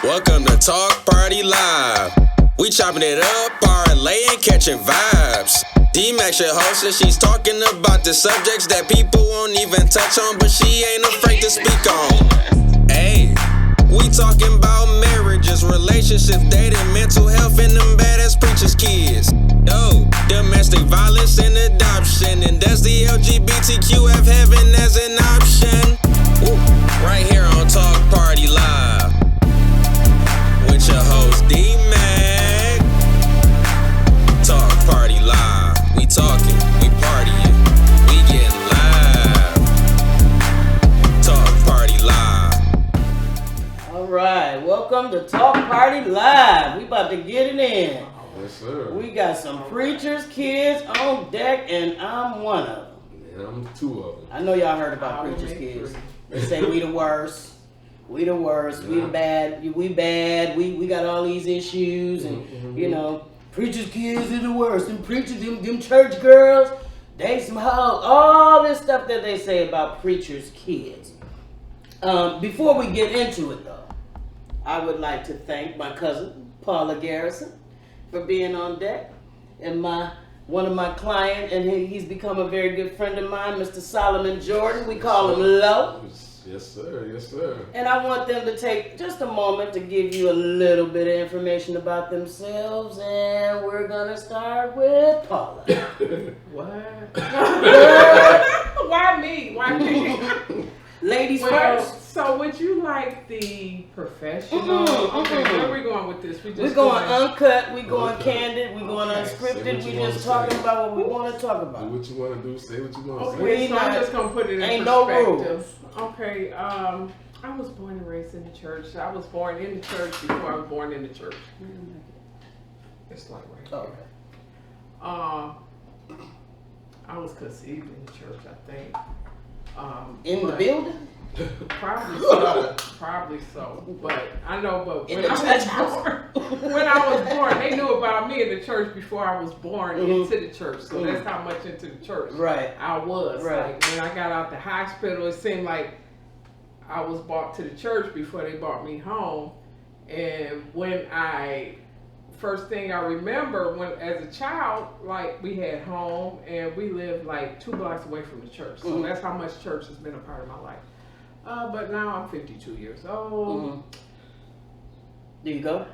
Welcome to Talk Party Live. We chopping it up, parlaying, catching vibes. D-Max your host and she's talking about the subjects that people won't even touch on, but she ain't afraid to speak on. Hey, we talking about marriages, relationships, dating, mental health, and them badass preachers' kids. Yo, domestic violence and adoption, and does the LGBTQ have heaven as an option? Woo. Right here on Talk Party Live with your host D-Mac. Talk Party Live. We talking, we partying, we getting live. Talk Party Live. All right, welcome to Talk Party Live. We about to get it in. Yes, sir. We got some preachers, kids on deck, and I'm one of them. And I'm two of them. I know y'all heard about preachers, kids. They say we the worst. We the worst. We the bad. We bad. We got all these issues, and you know, preachers' kids are the worst. And preachers, them church girls, they some hoes. All this stuff that they say about preachers' kids. Before we get into it, though, I would like to thank my cousin Paula Garrison for being on deck, and one of my clients, and he's become a very good friend of mine, Mr. Solomon Jordan. We call him Lo. Yes, sir. Yes, sir. And I want them to take just a moment to give you a little bit of information about themselves, and we're gonna start with Paula. What? Why me? Why me? Ladies Well, first. so would you like the professional? Okay, where are we going with this? We're going uncut, we going candid, we going Okay. unscripted, Say we what you just wanna talking say. about what we want to talk Do about. what you want to do. Say what you want to say. Okay, We so I'm not- just gonna put it in ain't no perspective. Okay, I was born and raised in the church. I was born in the church before I was born in the church. It's like right here. Okay. I was conceived in the church, I think. In the but- building? Probably so. Probably so. But I know, but In when the I church was house? born, when I was born, they knew about me in the church before I was born into the church. So that's how much into the church Right. I was. Right. Like when I got out the hospital, it seemed like I was brought to the church before they brought me home. And when first thing I remember when as a child, like we had home and we lived like 2 blocks away from the church. So that's how much church has been a part of my life. But now I'm 52 years old. Do you go?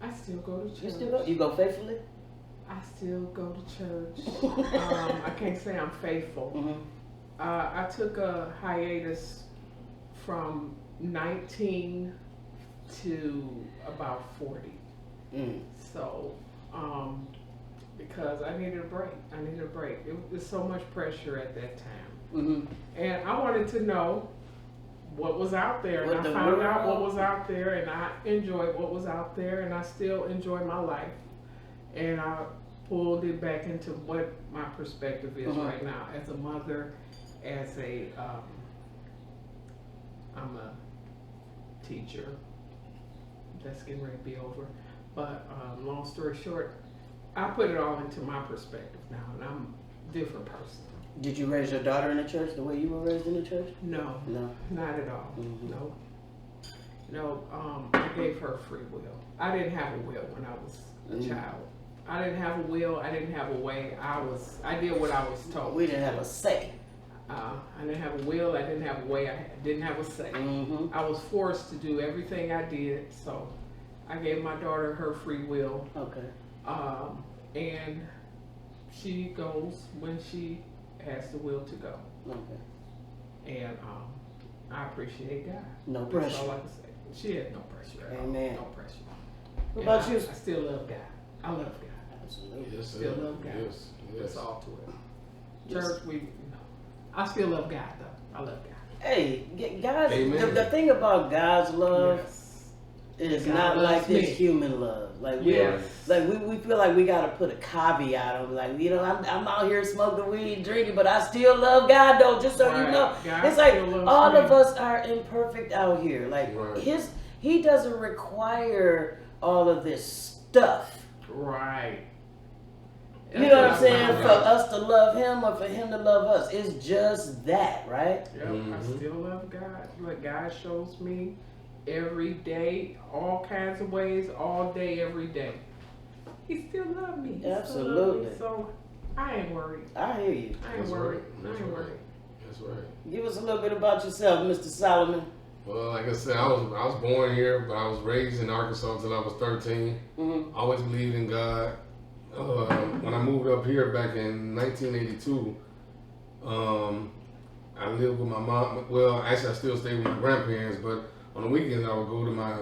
I still go to church. You still go? You go faithfully? I still go to church. I can't say I'm faithful. I took a hiatus from 19 to about 40. So, because I needed a break. It was so much pressure at that time. And I wanted to know what was out there. And I found out what was out there, and I enjoyed what was out there, and I still enjoy my life. And I pulled it back into what my perspective is right now as a mother, as I'm a teacher. That's getting ready to be over. But long story short, I put it all into my perspective now, and I'm a different person. Did you raise your daughter in the church the way you were raised in the church? No, No. not at all. No, I gave her free will. I didn't have a will when I was a child. I didn't have a will. I didn't have a way. I did what I was told. We didn't have a say. I didn't have a will. I didn't have a way. I didn't have a say. I was forced to do everything I did. So I gave my daughter her free will. Okay. And she goes when she has the will to go. Okay. And I appreciate God. No That's pressure. all I can say. She had no pressure at all. Amen. No pressure. What And about you? I still love God. I love God. Absolutely. Yes, sir. Still love God. Yes. That's Yes. all to it. Yes. Church, I still love God though. I love God. Hey, God's, Amen. the thing about God's love Yes. is God not loves like this me. human love. Like Yes. we feel like we gotta put a caveat on. Like, you know, I'm out here smoking weed, drinking, but I still love God though. Just so you Right. know, God it's like still loves all me. of us are imperfect out here. Like Right. He doesn't require all of this stuff. Right. You know what I'm saying? That's For what I us to love him or for him to love us. It's just that, right? Yep, I still love God. What God shows me every day, all kinds of ways, all day, every day. He still love me. He still love Absolutely. me. So I ain't worried. I hear you. I ain't worried. I ain't worried. That's right. Give us a little bit about yourself, Mr. Solomon. Well, like I said, I was born here, but I was raised in Arkansas until I was 13. Mm-hmm. Always believed in God. When I moved up here back in 1982, I lived with my mom. Well, actually, I still stayed with my grandparents, but on the weekends I would go to my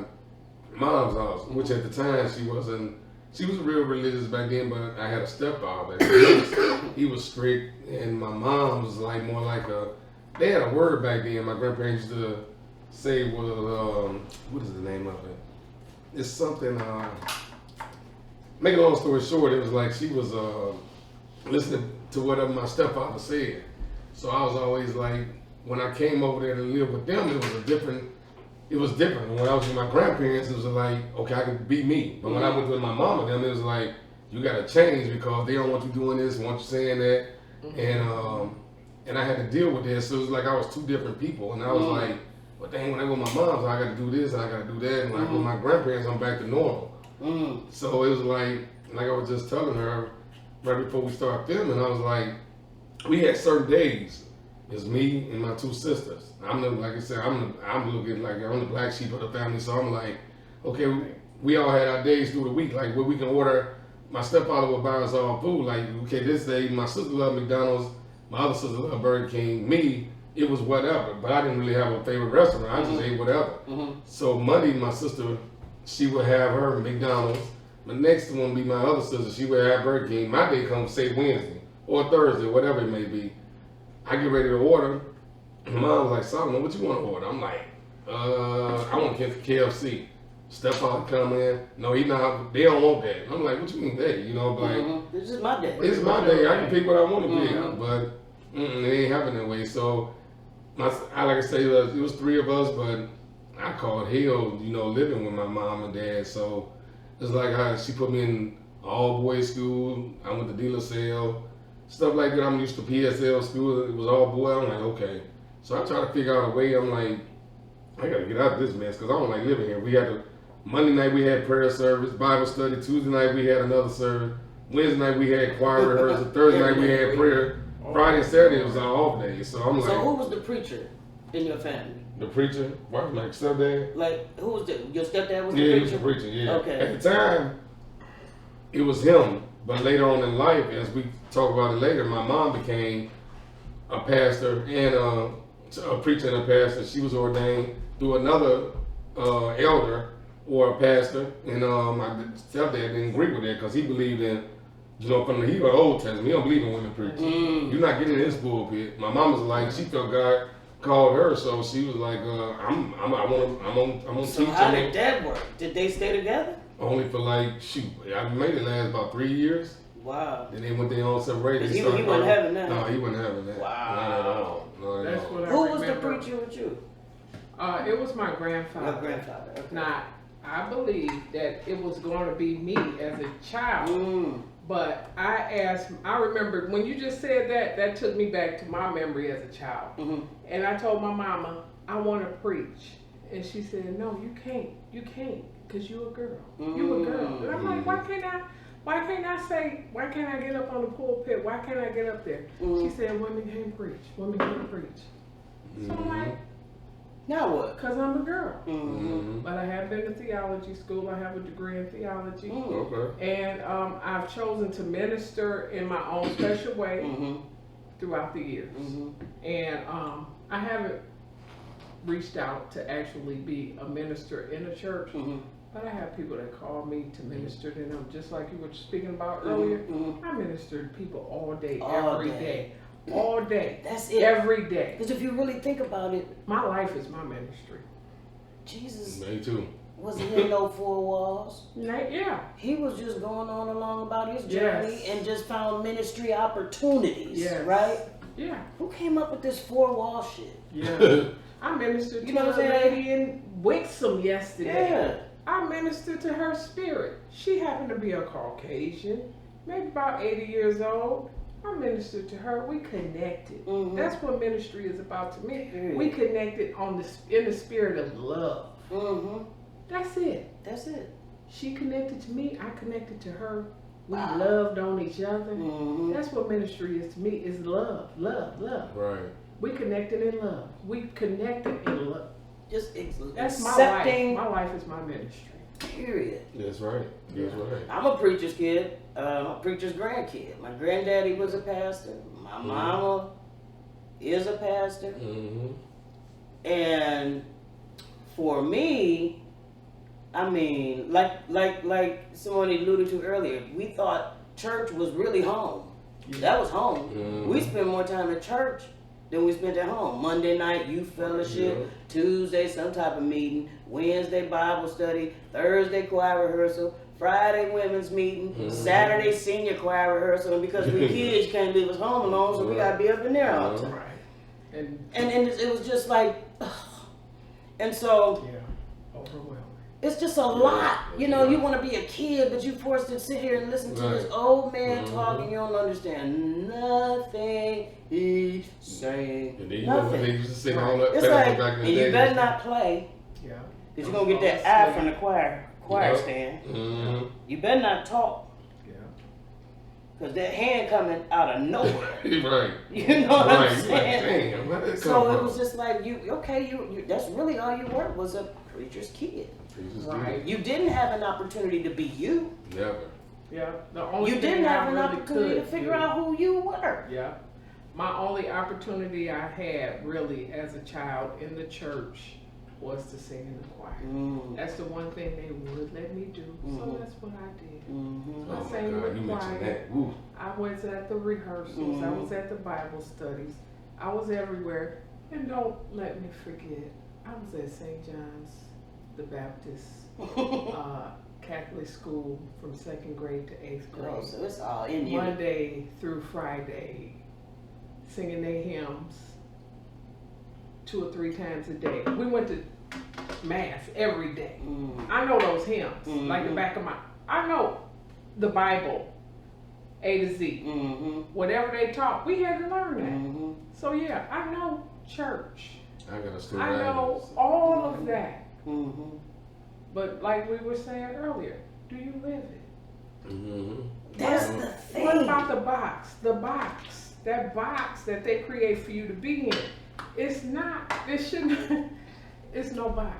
mom's house, which at the time she was real religious back then, but I had a stepfather. He was strict, and my mom was like more like they had a word back then. My grandparents used to say was, what is the name of it? It's something, make a long story short, it was like she was listening to whatever my stepfather said. So I was always like, when I came over there to live with them, it was different. When I was with my grandparents, it was like, okay, I can be me. But when I went with my mom and them, it was like, you gotta change because they don't want you doing this, want you saying that. And I had to deal with this. So it was like I was two different people. And I was like, well, dang, when I go with my mom's, I gotta do this and I gotta do that. And when I go with my grandparents, I'm back to normal. So it was like I was just telling her right before we started filming, I was like, we had certain days. It's me and my two sisters. Like I said, I'm looking like I'm the black sheep of the family. So I'm like, okay, we all had our days through the week, like where we can order. My stepfather would buy us all food. Like, okay, this day my sister loved McDonald's, my other sister loved Burger King. Me, it was whatever. But I didn't really have a favorite restaurant. I just ate whatever. So Monday, my sister, she would have her McDonald's. The next one would be my other sister. She would have Burger King. My day comes, say, Wednesday or Thursday, whatever it may be. I get ready to order. My mom was like, Solomon, what you want to order? I'm like, I want KFC. Stepfather come in. No, he not. They don't want that. I'm like, what you mean they? You know, like, This is my day. it's my day. I can pick what I want to pick, but it ain't happening that way. So, like I say, it was three of us, but I called hell, living with my mom and dad. So it's like she put me in all boys school. I went to De La Salle, stuff like that. I'm used to PSL school. It was all boy. I'm like, okay. So I try to figure out a way. I'm like, I gotta get out of this mess because I don't like living here. We had Monday night we had prayer service, Bible study. Tuesday night we had another service. Wednesday night we had choir rehearsal. Thursday night we had prayer. Friday and Saturday was our off days. So I'm like, so who was the preacher in your family? The preacher? What, like stepdad? Like, who was your stepdad was the preacher? Yeah, he was the preacher, yeah. Okay. At the time, it was him. But later on in life, as we talk about it later, my mom became a pastor and a preacher and a pastor. She was ordained through another elder or a pastor. And my stepdad didn't agree with that because he believed in, from the Old Testament. He don't believe in women preaching. You're not getting in this pulpit. My mom was like, she felt God called her, so she was like, I'm gonna So teach. how did that work? Did they stay together? Only for I made it last about 3 years. Wow. Then they went their own separate ways. He wasn't having that. No, he wasn't having that. Wow. Not at all. Not at That's all. what I Who was the remember. preacher with you? It was my grandfather. Your grandfather. Okay. Now, I believe that it was going to be me as a child. But I remember when you just said that took me back to my memory as a child. And I told my mama, I want to preach. And she said, no, you can't, because you're a girl. You a girl. And I'm like, why can't I get up on the pulpit? Why can't I get up there? She said, women can't preach. Women can't preach. So I'm like, now what? because I'm a girl. But I have been to theology school. I have a degree in theology. Okay. And I've chosen to minister in my own special way throughout the years. And I haven't reached out to actually be a minister in a church, but I have people that call me to minister to them, just like you were speaking about earlier. I minister to people all day, every day. All day. That's it. Every day. Because if you really think about it, my life is my ministry. Jesus Me too. wasn't in no four walls. Yeah. He was just going on along about his journey and just found ministry opportunities, right? Yeah. Who came up with this four wall shit? Yeah. I ministered You to know what I'm a saying? lady in Wixom yesterday. Yeah. I ministered to her spirit. She happened to be a Caucasian, maybe about 80 years old. I ministered to her. We connected. That's what ministry is about to me. We connected in the spirit of love. Mm-hmm. That's it. That's it. She connected to me. I connected to her. We Wow. loved on each other. Mm-hmm. That's what ministry is to me. Is love, love, love. Right. We connected in love. We connected in love. Just That's my accepting. life. My life is my ministry. Period. That's right. That's right. I'm a preacher's kid. A preacher's grandkid. My granddaddy was a pastor. My mama is a pastor. Mm-hmm. And for me, I mean, like someone alluded to earlier, we thought church was really home. That was home. Mm-hmm. We spent more time at church than we spent at home. Monday night youth fellowship, Yeah. Tuesday some type of meeting, Wednesday Bible study, Thursday choir rehearsal, Friday women's meeting, Mm-hmm. Saturday senior choir rehearsal. And because we kids, you can't leave us home alone, so we gotta be up in there all the time. Right. And And it was just like, ugh. And so yeah, overwhelming. it's just a lot. You know, you want to be a kid, but you forced to sit here and listen to this old man talk, and you don't understand nothing he's saying. And then you know when they Nothing. used to sing all that It's pastor like, back in and the you day. better not play, Yeah. because you're going to get that eye from the choir Yeah. stand. Mm-hmm. You better not talk, Yeah. because that hand coming out of nowhere. Right. You know what Right. I'm You're like, saying? damn, where did it come So it from? was just like, you that's really all you were, was a preacher's kid. Jesus Right. You didn't have an opportunity to be you. did. Never. Yeah. The only You thing didn't I have an really opportunity to could figure do- out who you were. Yeah. My only opportunity I had really as a child in the church was to sing in the choir. Mm. That's the one thing they would let me do. So Mhm. that's what I did. Mm-hmm. Oh I my sang God, with you mentioned choir. that. Woo. I was at the rehearsals. I Mhm. was at the Bible studies. I was everywhere. And don't let me forget, I was at St. John's the Baptist Catholic school from 2nd grade to 8th grade. Oh, so it's all in you. Monday through Friday, singing their hymns 2 or 3 times a day. We went to mass every day. Mm. I know those hymns like the Mhm. back of my. I know the Bible, A to Z. Mm-hmm. Whatever they taught, we had to learn that. Mm-hmm. So yeah, I know church. I got a story. I know all of that. Mm-hmm. But like we were saying earlier, do you live it? Mm-hmm. That's the What thing. about the box? The box. That box that they create for you to be in. It's not. It shouldn't. It's no box.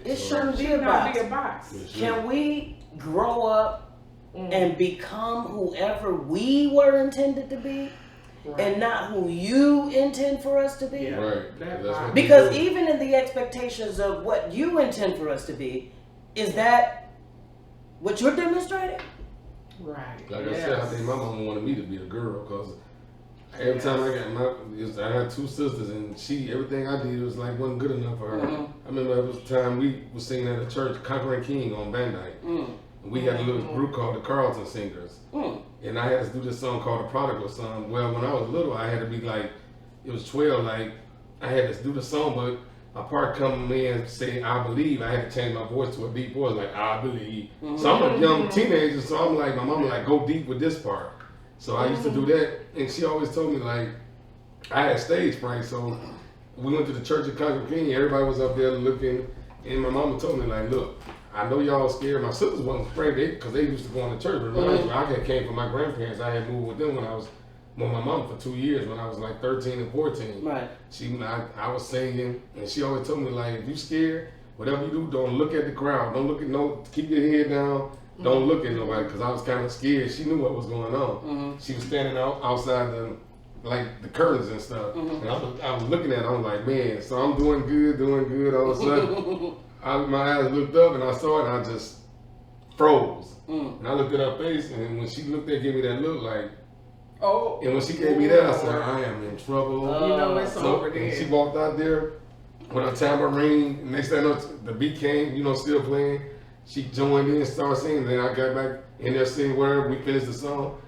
It shouldn't be a should not box. be a box. Can we grow up Mm. and become whoever we were intended to be, Right. and not who you intend for us to be? Yeah. Right. That That's box. what Because they do. even in the expectations of what you intend for us to be, is that what you're demonstrating? Right. Like I said, I think my mama wanted me to be a girl because every time I had 2 sisters and everything I did was like wasn't good enough for her. Mhm. I remember it was a time we was singing at a church, Conquering King on Band Night. Mm. And we had a little group called the Carlton Singers. Mm. And I had to do this song called The Prodigal Son. Well, when I was little, I had to be like, it was 12, like, I had to do the song, but my part come in and say, I believe. I had to change my voice to a deep voice, like, I believe. So I'm a young teenager, so I'm like, my mama like, go deep with this part. So I used to do that, and she always told me, like, I had stage fright, so we went to the church of Conquering King, everybody was up there looking, and my mama told me, like, look, I know y'all scared. My sisters wasn't afraid because they used to go to church. But I came from my grandparents. I had moved with them when I was with my mom for 2 years when I was like 13 and 14. Right. I was singing, and she always told me, like, if you scared, whatever you do, don't look at the crowd. Don't look at keep your head down. Don't look at nobody, because I was kind of scared. She knew what was going on. Mm-hmm. She was standing outside the curtains and stuff. And I was looking at her. I was like, man, so I'm doing good. All of a sudden, my eyes looked up and I saw it and I just froze. And I looked at her face, and when she looked at, gave me that look like, Oh. and when she gave me that, I said, I am in trouble. You know it's over And there. she walked out there with her tambourine. Next thing I know, the beat came, still playing. She joined in and started singing. Then I got back in there singing with her. We finished the song.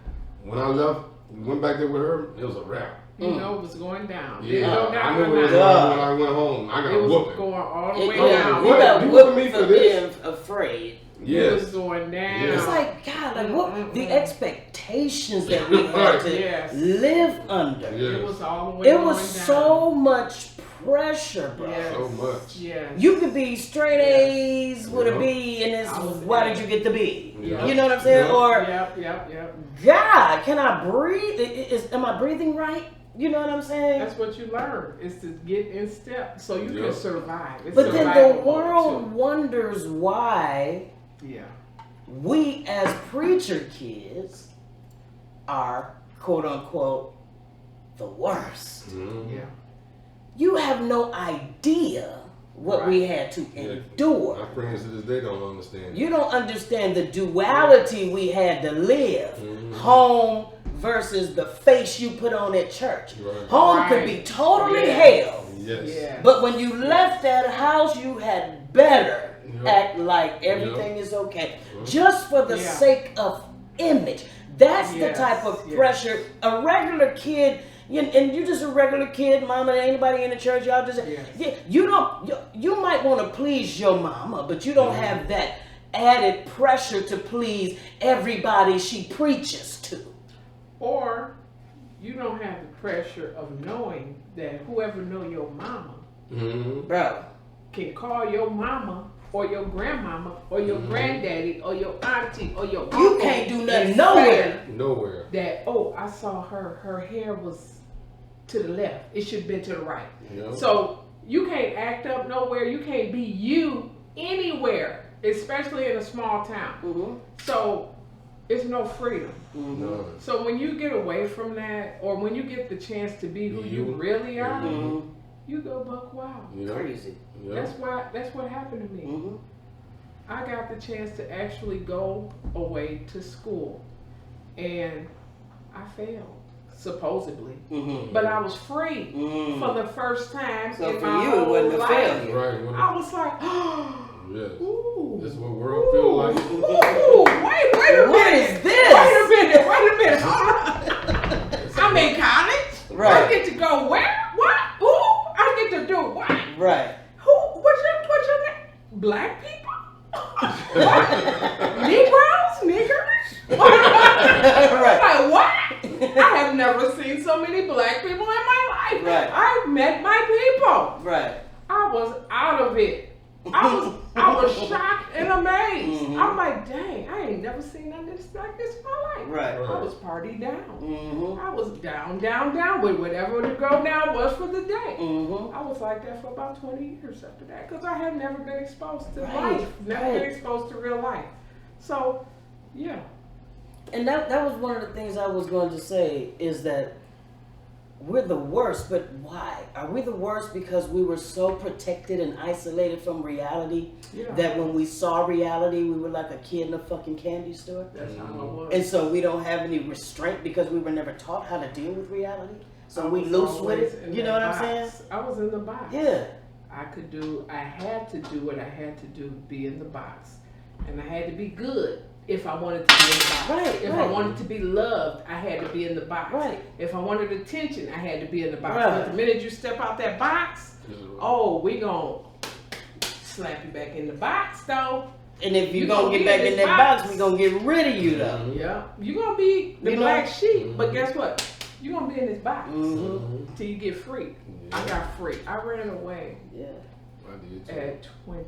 When I left, we went back there with her. It was a wrap. You know it was going down. Did Yeah, it go I down knew or it was not? when I went home. I got It a was whooping. going all the way You down. What? got You whooped whooping me for for this? being afraid. It was Yes. going down. Yeah. It's like, God, like what the expectations that we had Right. to Yes. live under. Yeah. It was all the way It going was down. so much pressure, bro. Yes. So much. Yes. You could be straight A's with a Yeah. B, and it's I was why A. did you get the B? Yeah. You know what I'm saying? Yeah. Or Yep. God, can I breathe? Am I breathing right? You know what I'm saying? That's what you learn, is to get in step so you Yeah. can survive. It's But then survival the mode, world wonders why too. Yeah. we as preacher kids are quote unquote the worst. Mhm. Yeah. You have no idea what we had to endure. My friends to this day don't understand. You don't understand the duality we had to live. Mhm. Home versus the face you put on at church. Right. Home could be Right. totally Yes. hell. Yes. Yeah. But when you left that house, you had better Yeah. act like everything is okay. Right. Just for the Yeah. sake of image. That's the Yes, type of yes. pressure a regular kid, and you're just a regular kid, mama, anybody in the church, y'all just, Yes. yeah, you might want to please your mama, but you don't have that added pressure to please everybody she preaches to. Or you don't have the pressure of knowing that whoever know your mama Mhm. Bro, can call your mama or your grandmama or your granddaddy or your auntie or your uncle. you can't do nothing and nowhere. Nowhere. That, oh, I saw her hair was to the left. It should have been to the right. Yeah. So you can't act up nowhere. You can't be you anywhere, especially in a small town. Mm-hmm. So it's no freedom. None. So when you get away from that, or when you get the chance to be who you really are, Mm-hmm. you go buck wild. Yeah. Crazy. Yeah. That's what happened to me. Mm-hmm. I got the chance to actually go away to school, and I failed, supposedly. Mm-hmm. But I was free Mm. for the first time So in for my you, it whole wasn't a life. failure. Right. I was like, Yes. ooh. This is what world feel like. Ooh, wait a What minute. is this? Wait a minute. Hold on. I'm in college. Right. I get to go where? What? Who? I get to do what? Right. Who? What's your name? Black people? What? Negroes? Niggers? Right. I'm like, what? I have never seen so many black people in my life. Right. I've met my people. Right. I was out of it. I was shocked and amazed. Mhm. I'm like, dang, I ain't never seen nothing like this in my life. Right. I was party down. Mm-hmm. I was down with whatever the go down was for the day. Mm-hmm. I was like that for about 20 years after that because I had never been exposed to Right, life, never right. been exposed to real life. So, yeah. And that was one of the things I was going to say is that we're the worst, but why? Are we the worst because we were so protected and isolated from reality Yeah. that when we saw reality, we were like a kid in a fucking candy store? That's how I was. And so we don't have any restraint because we were never taught how to deal with reality. So I we was loose with always it. in You that know what I'm saying? box. I was in the box. Yeah. I had to do what I had to do to be in the box. And I had to be good if I wanted to be in the box. Right, If I right. wanted to be loved, I had to be in the box. Right. If I wanted attention, I had to be in the box. Right. But the minute you step out that box, oh, we gonna slap you back in the box though. And if you You gonna gonna get be back in in this that box, box. we gonna get rid of you though. Yeah. You're gonna be the You know? black sheep, but guess what? You're gonna be in this box Mm-hmm. till you get free. I got free. I ran away Yeah. I did too. at 20,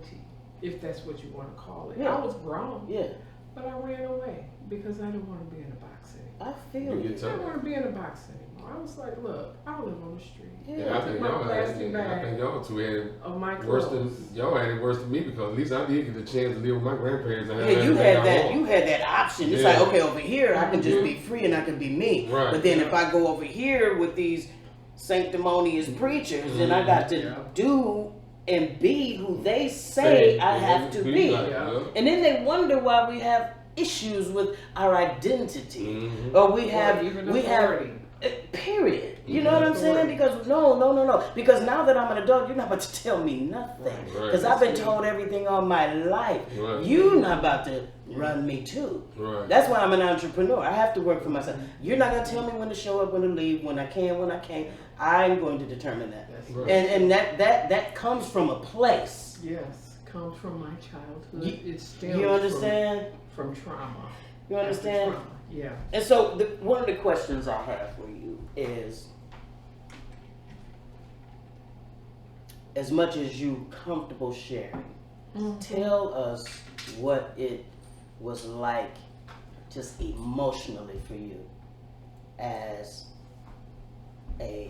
if that's what you want to call it. Yeah. I was grown, Yeah. but I ran away because I didn't want to be in a box anymore. I feel You you. get I didn't tired. want to be in a box anymore. I was like, look, I live on the street. Yeah, I think My y'all had plastic it. I bag think y'all two had it of my worse clothes. than y'all had it worse than me because at least I did get the chance to live with my grandparents and have Yeah, you everything had I that. want. You had that option. It's Yeah. like, okay, over here I can just Mhm. be free and I can be me. Right. But then if I go over here with these sanctimonious preachers, then I got to Yeah. do and be who they say I have to be. like, Yeah. And then they wonder why we have issues with our identity, Mhm. or we Or have even we have authority. period. You know what I'm saying? Authority. Because no. Because now that I'm an adult, you're not about to tell me nothing. Right. Because I've been told everything all my life. Right. You're not about to run me too. Right. That's why I'm an entrepreneur. I have to work for myself. You're not gonna tell me when to show up, when to leave, when I can, when I can't. I'm going to determine that. That's Right. And that comes from a place. Yes, comes from my childhood. You- It stems You understand? from trauma. You After understand? trauma. Yeah. And so one of the questions I have for you is, as much as you comfortable sharing, tell us what it was like just emotionally for you as a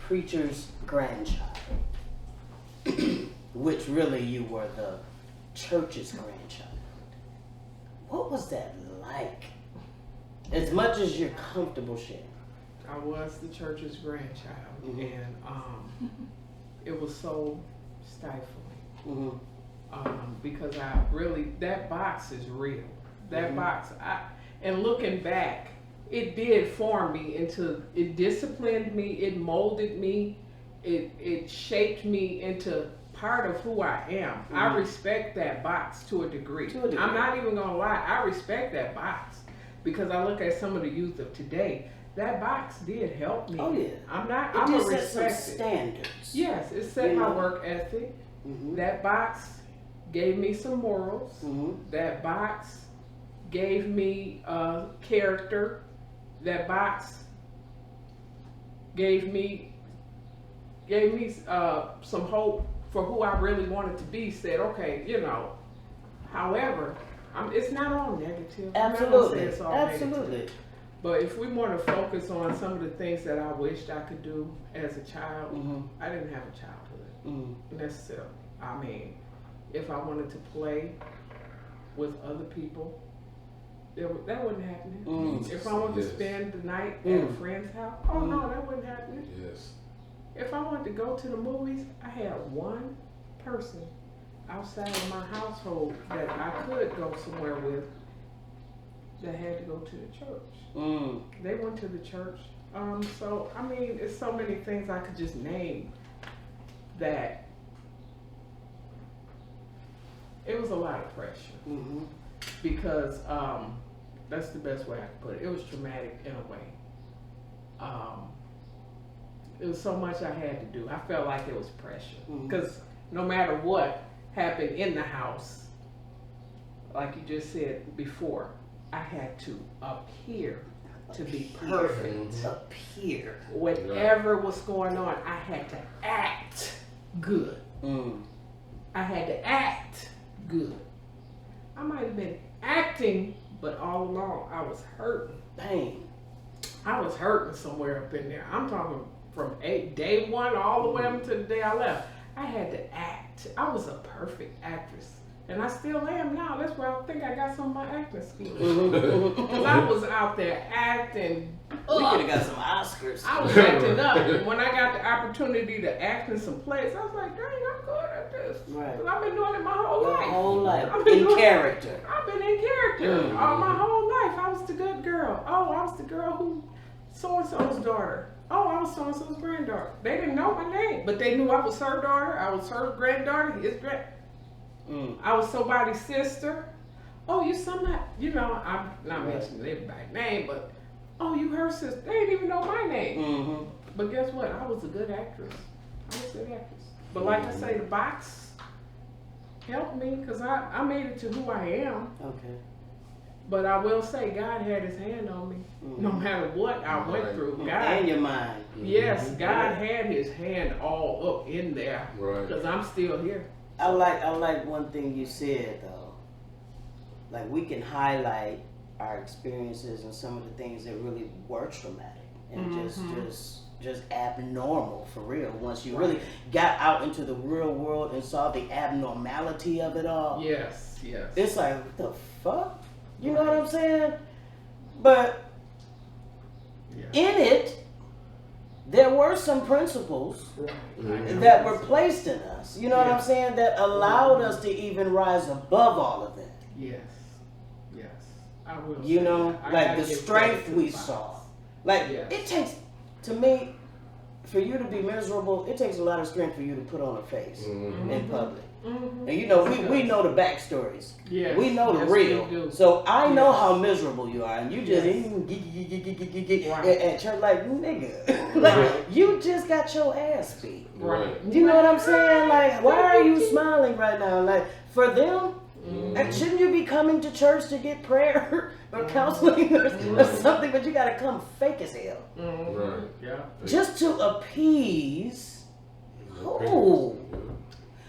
preacher's grandchild, which really you were the church's grandchild. What was that like? As much as you're comfortable sharing. I was the church's grandchild, and it was so stifling because that box is real. That box, and looking back, it did form me it disciplined me, it molded me, it shaped me into part of who I am. I respect that box to a degree. I'm not even gonna lie, I respect that box because I look at some of the youth of today. That box did help me. Oh yeah. I'm It a did set some respected. standards. Yes, it set my work ethic. That box gave me some morals. That box gave me character. That box gave me some hope for who I really wanted to be. Said, okay, However, it's not all negative. I'm not gonna say it's all Absolutely. negative. But if we want to focus on some of the things that I wished I could do as a child, I didn't have a childhood necessarily. I mean, if I wanted to play with other people, that wasn't happening. If I wanted to spend the night at a friend's house, oh no, that wasn't happening. Yes. If I wanted to go to the movies, I had one person outside of my household that I could go somewhere with that had to go to the church. They went to the church. So, I mean, it's so many things I could just name that it was a lot of pressure. Because that's the best way I could put it. It was traumatic in a way. It was so much I had to do. I felt like it was pressure. Because no matter what happened in the house, like you just said before, I had to appear to be perfect. Appear. Whatever was going on, I had to act good. I had to act good. I might have been acting, but all along I was hurting. Pain. I was hurting somewhere up in there. I'm talking from day one all the way up to the day I left. I had to act. I was a perfect actress. And I still am now. That's where I think I got some of my acting skills. Because I was out there acting. We could have got some Oscars. I was acting up. And when I got the opportunity to act in some plays, I was like, dang, I'm good at this. Right. 'Cause I've been doing it my whole Your life. whole life. I've been In doing- character. I've been in character my whole life. I was the good girl. Oh, I was the girl who so-and-so's daughter. Oh, I was so-and-so's granddaughter. They didn't know my name, but they knew I was her daughter. I was her granddaughter. I was somebody's sister. Oh, you somebody, I'm not mentioning everybody's name, but, oh, you her sister. They didn't even know my name. But guess what? I was a good actress. I was a good actress. But like I say, the box helped me because I made it to who I am. Okay. But I will say God had his hand on me. No matter what I went through. God, And your mind. yes, God had his hand all up in there. Right. Because I'm still here. I like one thing you said though. Like we can highlight our experiences and some of the things that really were traumatic and just abnormal for real. Once you really got out into the real world and saw the abnormality of it all. Yes. It's like, what the fuck? You know what I'm saying? But in it, there were some principles that were placed in us, you know what I'm saying, that allowed us to even rise above all of that. Yes. I will. You say know, that. I like gotta the give strength credit to we the box. saw. Like, Yes. it takes, to me, for you to be miserable, it takes a lot of strength for you to put on a face in public. And you know, we know the backstories. Yes. We know the Yes, real. we do. So I know Yes. how miserable you are. And you just Right. at church like, nigga. Like, you just got your ass beat. Right. You know what I'm saying? Like, why are you smiling right now? Like, for them, shouldn't you be coming to church to get prayer or counseling or something? But you got to come fake as hell. Right. Yeah. Just to appease Who?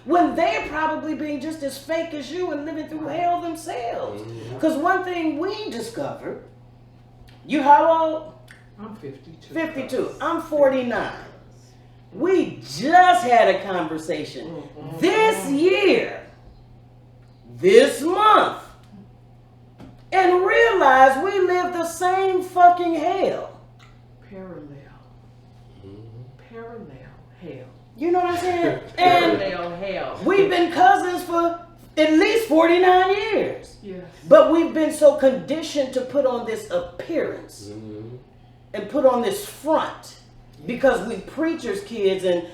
When they're probably being just as fake as you and living through hell themselves. Because one thing we discovered, you how old? I'm 52. 52. I'm 49. We just had a conversation this year, this month, and realized we live the same fucking hell. Parallel hell. You know what I'm saying? And Parallel hell. we've been cousins for at least 49 years. Yes. But we've been so conditioned to put on this appearance and put on this front because we preachers' kids and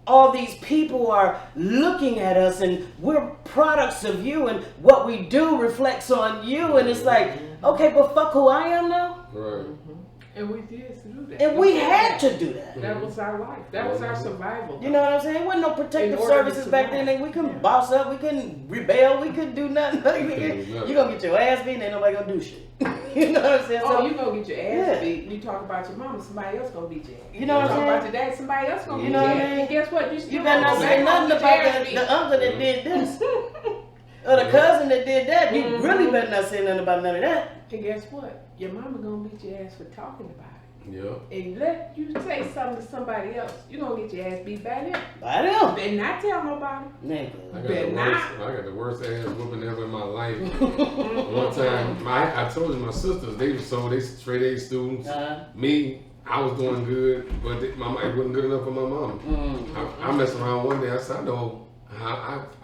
all these people are looking at us and we're products of you and what we do reflects on you. And it's like, okay, but fuck who I am now. Right. And we did do that. And we had to do that. That was our life. That was our survival. You know what I'm saying? There wasn't no protective In order to services back then. And we couldn't boss up. We couldn't rebel. We couldn't do nothing. You're going to get your ass beat and ain't nobody going to do shit. You know what I'm saying? Oh, you gonna get your ass beat. You talk about your mama, somebody else gonna beat your ass. You know what I'm talk saying? about your dad, somebody else gonna beat know your what I ass. mean? And guess what? You still You better not gonna say go nothing back home, about get your ass the uncle that did this. Or the cousin that did that. You really better not say nothing about none of that. beat. And guess what? Your mama gonna beat your ass for talking about it. Yeah. And let you say something to somebody else, you gonna get your ass beat by them. By them. Better not tell nobody. Nigga. I got the worst ass whooping ever in my life. One time, I told you my sisters, they straight A students. Me, I was doing good, but it wasn't good enough for my mom. I messed around one day. I said, I know.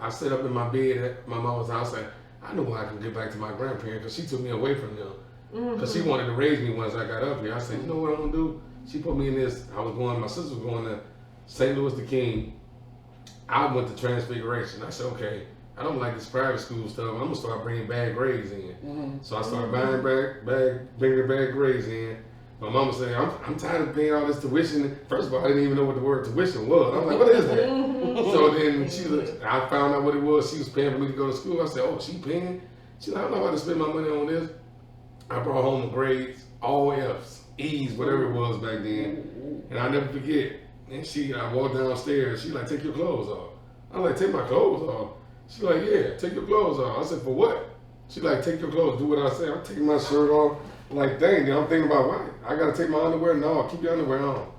I sat up in my bed at my mama's house. I know how I can get back to my grandparents because she took me away from them. Because she wanted to raise me once I got up here. I said, you know what I'm going to do? She put me in this. My sister was going to St. Louis the King. I went to Transfiguration. I said, okay, I don't like this private school stuff. I'm going to start bringing bad grades in. So I started bringing bad grades in. My mama said, I'm tired of paying all this tuition. First of all, I didn't even know what the word tuition was. I'm like, what is that? So then I found out what it was. She was paying for me to go to school. I said, oh, she paying? She's like, I don't know how to spend my money on this. I brought home the grades, all F's, E's, whatever it was back then. And I never forget. And I walked downstairs. She like, take your clothes off. I'm like, take my clothes off. She like, yeah, take your clothes off. I said, for what? She like, take your clothes, do what I say. I'm taking my shirt off. I'm like, dang, then I'm thinking about, why? I got to take my underwear? No, keep your underwear on.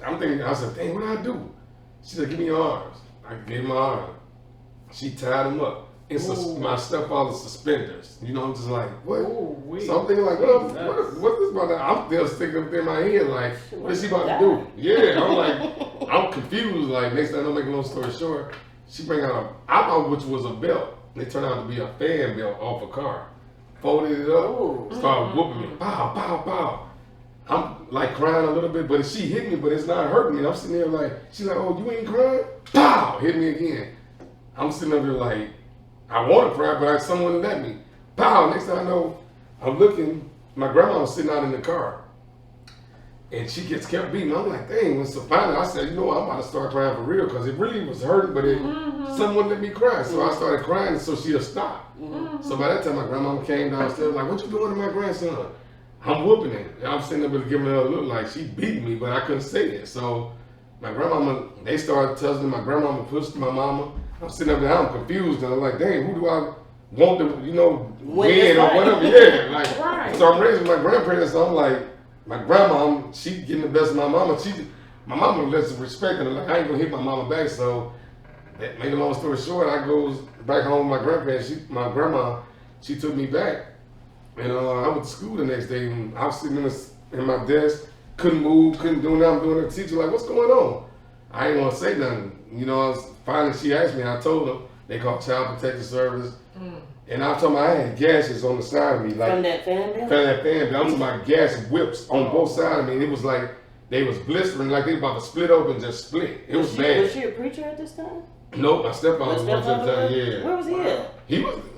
I'm thinking, I said, dang, what do I do? She said, give me your arms. I gave my arm. She tied them up. It's my stepfather's suspenders. You know, I'm just like, what? So I'm thinking like, what's this about? I'm still sticking up in my head like, what is she about to do? Yeah, I'm like, I'm confused. Like, next time, I'll make a long story short, she bring out I thought which was a belt. It turned out to be a fan belt off a car. Folded it up, started whooping me. Pow, pow, pow. I'm like crying a little bit, but she hit me, but it's not hurting me. I'm sitting there like, she's like, oh, you ain't crying? Pow, hit me again. I'm sitting up there like, I want to cry, but someone let me. Pow, next thing I know, I'm looking, my grandma was sitting out in the car. And she kept beating me. I'm like, dang. So finally I said, you know what, I'm about to start crying for real, because it really was hurting, but someone let me cry. So I started crying, so she'll stop. So by that time, my grandma came downstairs, like, what you doing to my grandson? I'm whooping him. I'm sitting there giving her a look like she beat me, but I couldn't say it. So my grandmama, they started tussling. My grandmama pushed my mama. I'm sitting up there, I'm confused. And I'm like, dang, who do I want to, win or whatever? Yeah, like, right. So I'm raising my grandparents, so I'm like, my grandma, she getting the best of my mama. My mama lets some respect, and like, I ain't gonna hit my mama back. So, make a long story short, I goes back home with my grandparents. My grandma, she took me back, and I went to school the next day. And I was sitting in my desk, couldn't move, couldn't do nothing. I'm doing the teacher like, what's going on? I ain't want to say nothing. Finally she asked me, and I told them. They called Child Protective Service. And I told them I had gashes on the side of me. Like, from that fan belt? From that fan belt. I'm talking about gas whips on both sides of me. And it was like, they was blistering, like they about to split open, just split. It was bad. Was she a preacher at this time? No, my stepfather was at the time, yeah. Where was he at?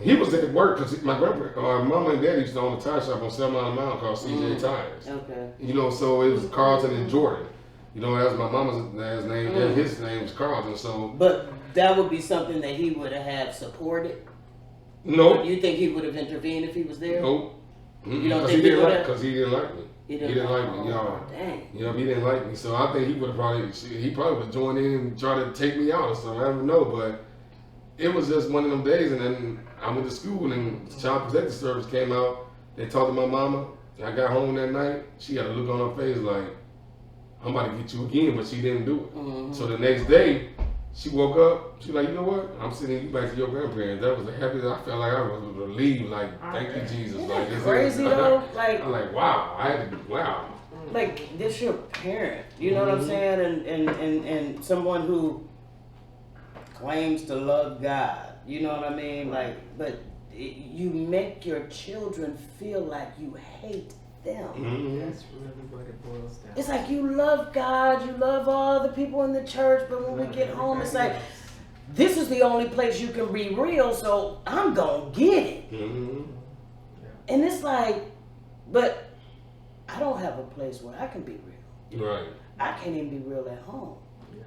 He was at work, because my mama and daddy used to own a tire shop on 7 Mile Mountain called CJ Tires. Okay. So it was Carlton and Jordan. That was my mama's name. His name was Carlton. So, but that would be something that he would have supported. No. You think he would have intervened if he was there? Nope. You don't think he he didn't would've- because he didn't like me. He didn't like me, y'all. Dang. You know, he didn't like me, so I think he would have probably would have joined in and tried to take me out or something. I don't know, but it was just one of them days. And then I went to school, and the Child Protective Service came out. They talked to my mama. I got home that night. She had a look on her face like, "I'm about to get you again," but she didn't do it. Mm-hmm. So the next day, she woke up. She like, "You know what? I'm sending you back to your grandparents." That was the happiest. I felt like I was relieved. Like, thank you, Jesus. Isn't Like, that it's crazy though? Like, I'm like, wow. I had to. Wow. like this your parent. You know what I'm saying? And someone who claims to love God. You know what I mean? Like, but you make your children feel like you hate them. Mm-hmm. That's really what it boils down. It's like you love God, you love all the people in the church, but when we get home, it's like, this is the only place you can be real, so I'm gonna get it. Mm-hmm. And it's like, but I don't have a place where I can be real. Right. I can't even be real at home Yeah.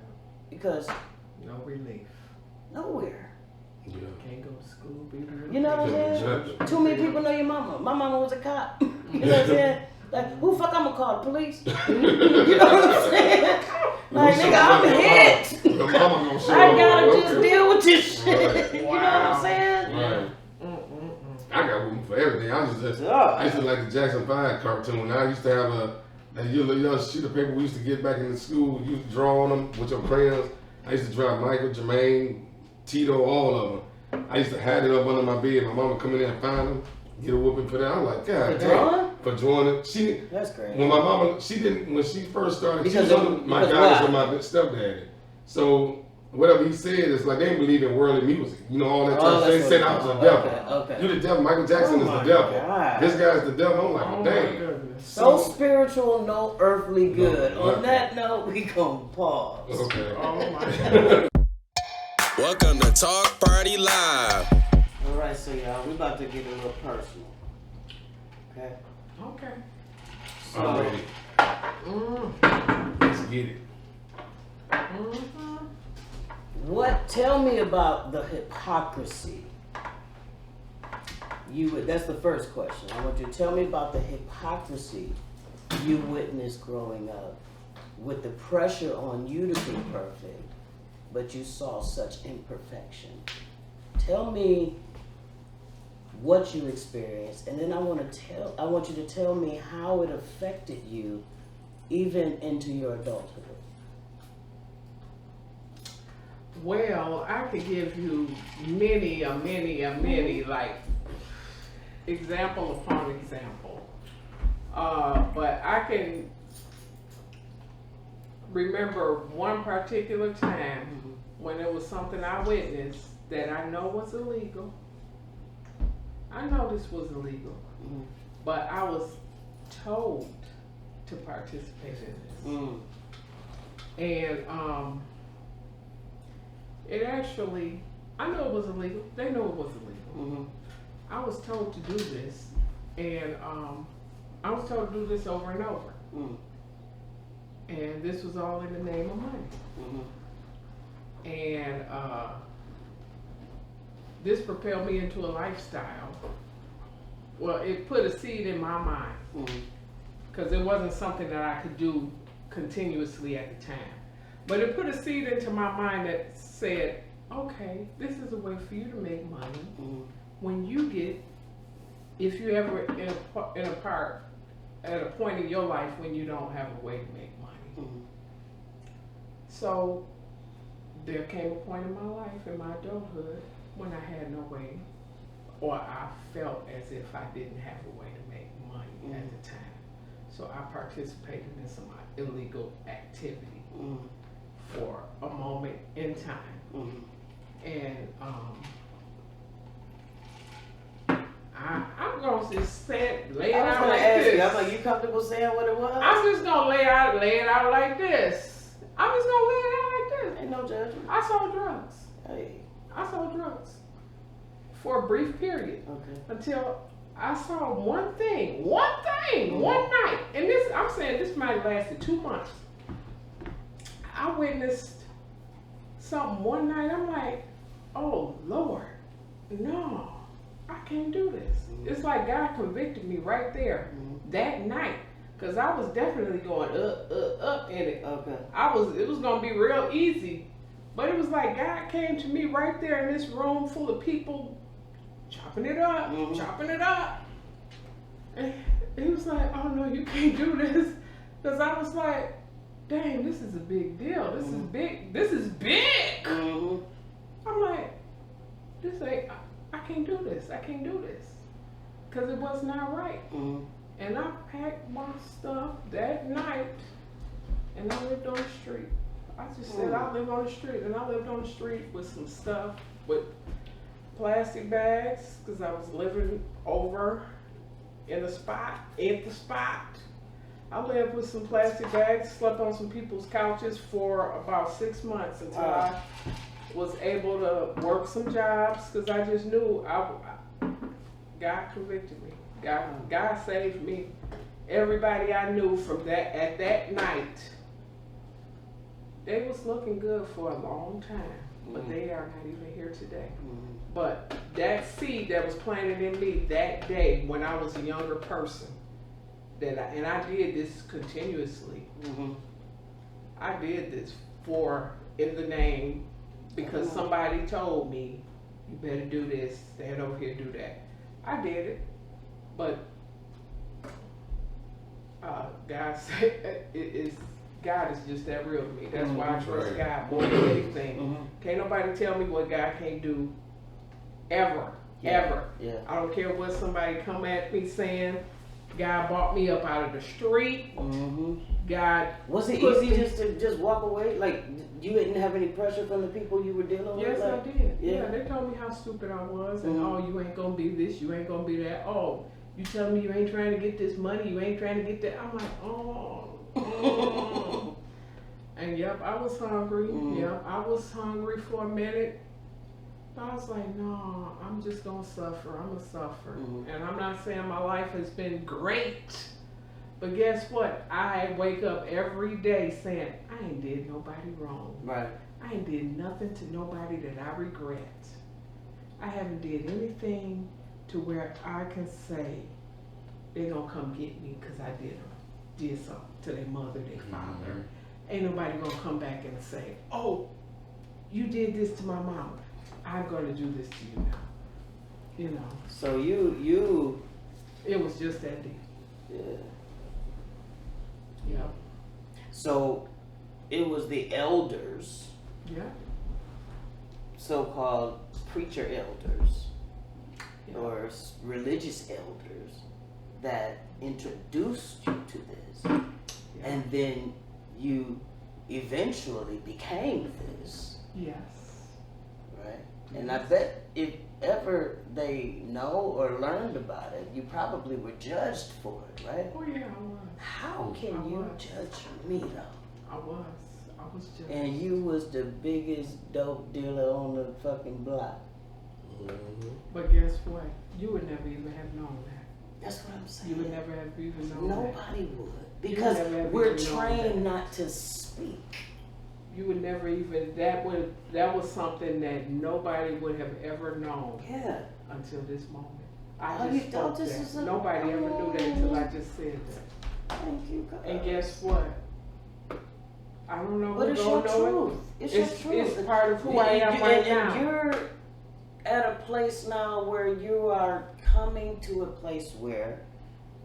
because No relief. nowhere. Yeah. Can't go to school, be real. You know what I'm saying? Too many people know your mama. My mama was a cop. You know what I'm saying? Like, who the fuck I'm gonna call the police? You know what I'm saying? Like, nigga, I'm hit. Your mama gonna show I up. gotta Okay. just deal with this shit. Right. You know what I'm saying? Right. I got room for everything. I used to like the Jackson 5 cartoon. I used to have that little sheet of paper we used to get back in the school. You used to draw on them with your crayons. I used to draw Michael, Jermaine, Tito, all of them. I used to hide it up under my bed. My mama come in there and find them, get a whooping for that. I was like, God For damn. drawing? For drawing it. She, That's great. when my mama, she didn't, when she first started, Because she was under my because guidance why? with my stepdaddy. So whatever he said, it's like they didn't believe in worldly music. You know, all that Oh, stuff. They that's said what- I was the oh, devil. okay. You the devil. Michael Jackson Oh is the my devil. God. This guy's the devil. I'm like, Oh my dang. goodness. So spiritual, no earthly good. No, On that note, we gonna pause. Okay. Oh my God. Welcome to Talk Party Live. All right, so y'all, we about to get a little personal. Okay. Okay. So, I'm ready. Mm. Let's get it. Mm-hmm. tell me about the hypocrisy. That's the first question. I want you to tell me about the hypocrisy you witnessed growing up with the pressure on you to be perfect, but you saw such imperfection. Tell me what you experienced, and then I want you to tell me how it affected you even into your adulthood. Well, I could give you many, like, example upon example. But I can remember one particular time when it was something I witnessed that I know was illegal. I know this was illegal, but I was told to participate in this. And it actually, I knew it was illegal. They knew it was illegal. I was told to do this, and I was told to do this over and over. And this was all in the name of money. And this propelled me into a lifestyle. Well, it put a seed in my mind, because it wasn't something that I could do continuously at the time. But it put a seed into my mind that said, okay, this is a way for you to make money. When you get, if you ever at a point in your life when you don't have a way to make money. So there came a point in my life, in my adulthood, when I had no way, or I felt as if I didn't have a way to make money at the time. So I participated in some illegal activity for a moment in time. And I'm going to just lay it I was out gonna like ask this. you. I was like, you comfortable saying what it was? I'm just going to lay it out like this. I'm just going to lay it out like this. Ain't no judgment. I sold drugs. Hey. I sold drugs for a brief period until I saw one thing, one night. And this, I'm saying this might have lasted 2 months. I witnessed something one night. I'm like, oh Lord, no, I can't do this. It's like God convicted me right there that night. Cause I was definitely going up in it. Okay. It was gonna be real easy. But it was like God came to me right there in this room full of people chopping it up. And he was like, oh no, you can't do this. Cause I was like, dang, this is a big deal. This is big. This is big. I'm like, this ain't, I can't do this. I can't do this. Cause it was not right. And I packed my stuff that night and I lived on the street. I just said I live on the street, and I lived on the street with some stuff, with plastic bags, because I was living over in the spot. I lived with some plastic bags, slept on some people's couches for about 6 months until I was able to work some jobs, because I just knew God convicted me. God saved me. Everybody I knew at that night, they was looking good for a long time, but they are not even here today. But that seed that was planted in me that day when I was a younger person, and I did this continuously. I did this in the name, because somebody told me, you better do this, stand over here, do that. I did it, but God is just that real to me. That's why I trust God more than anything. Can't nobody tell me what God can't do ever. Yeah. I don't care what somebody come at me saying. God brought me up out of the street. God, was it easy just walk away? Like, you didn't have any pressure from the people you were dealing with? Yes, like, I did. Yeah, they told me how stupid I was, and oh, you ain't gonna be this, you ain't gonna be that. Oh, you telling me you ain't trying to get this money, you ain't trying to get that. I'm like, And yep, I was hungry. Yep, I was hungry for a minute. I was like, no, I'm just gonna suffer. I'm gonna suffer. And I'm not saying my life has been great, but guess what? I wake up every day saying, I ain't did nobody wrong. Right. I ain't did nothing to nobody that I regret. I haven't did anything to where I can say they gonna come get me because I did something to their mother, their father. Ain't nobody gonna come back and say, oh, you did this to my mom. I'm gonna do this to you now. You know. So you it was just that deep. Yeah. So it was the elders, so-called preacher elders or religious elders, that introduced you to this, and then you eventually became this. Yes. Right? And I bet if ever they know or learned about it, you probably were judged for it, right? Oh yeah, I was. How can you judge me though? I was judged. And you was the biggest dope dealer on the fucking block. But guess what? You would never even have known that. That's what I'm saying. You would never have even known Nobody would. Because we're trained not to speak. You would never even, that was something that nobody would have ever known until this moment. I just spoke that. Nobody ever knew that until I just said that. Thank you, God. And guess what? I don't know but who's going to know it. It's your truth. It's part of who I am right now. And you're at a place now where you are coming to a place where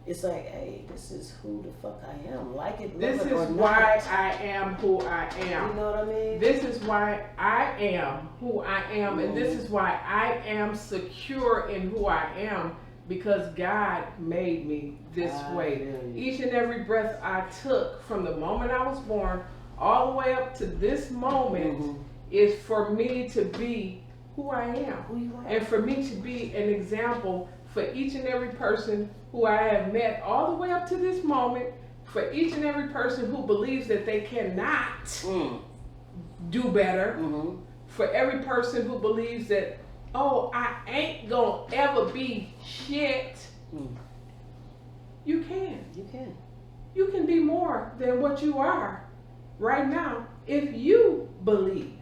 it's like, hey, this is who the fuck I am. Like it, love it, or not. This is why I am who I am. You know what I mean? This is why I am who I am, and this is why I am secure in who I am, because God made me this way. Each and every breath I took from the moment I was born all the way up to this moment is for me to be who I am. Who you are. And for me to be an example for each and every person who I have met all the way up to this moment, for each and every person who believes that they cannot do better, for every person who believes that, oh, I ain't gonna ever be shit, you can. You can. You can be more than what you are right now if you believe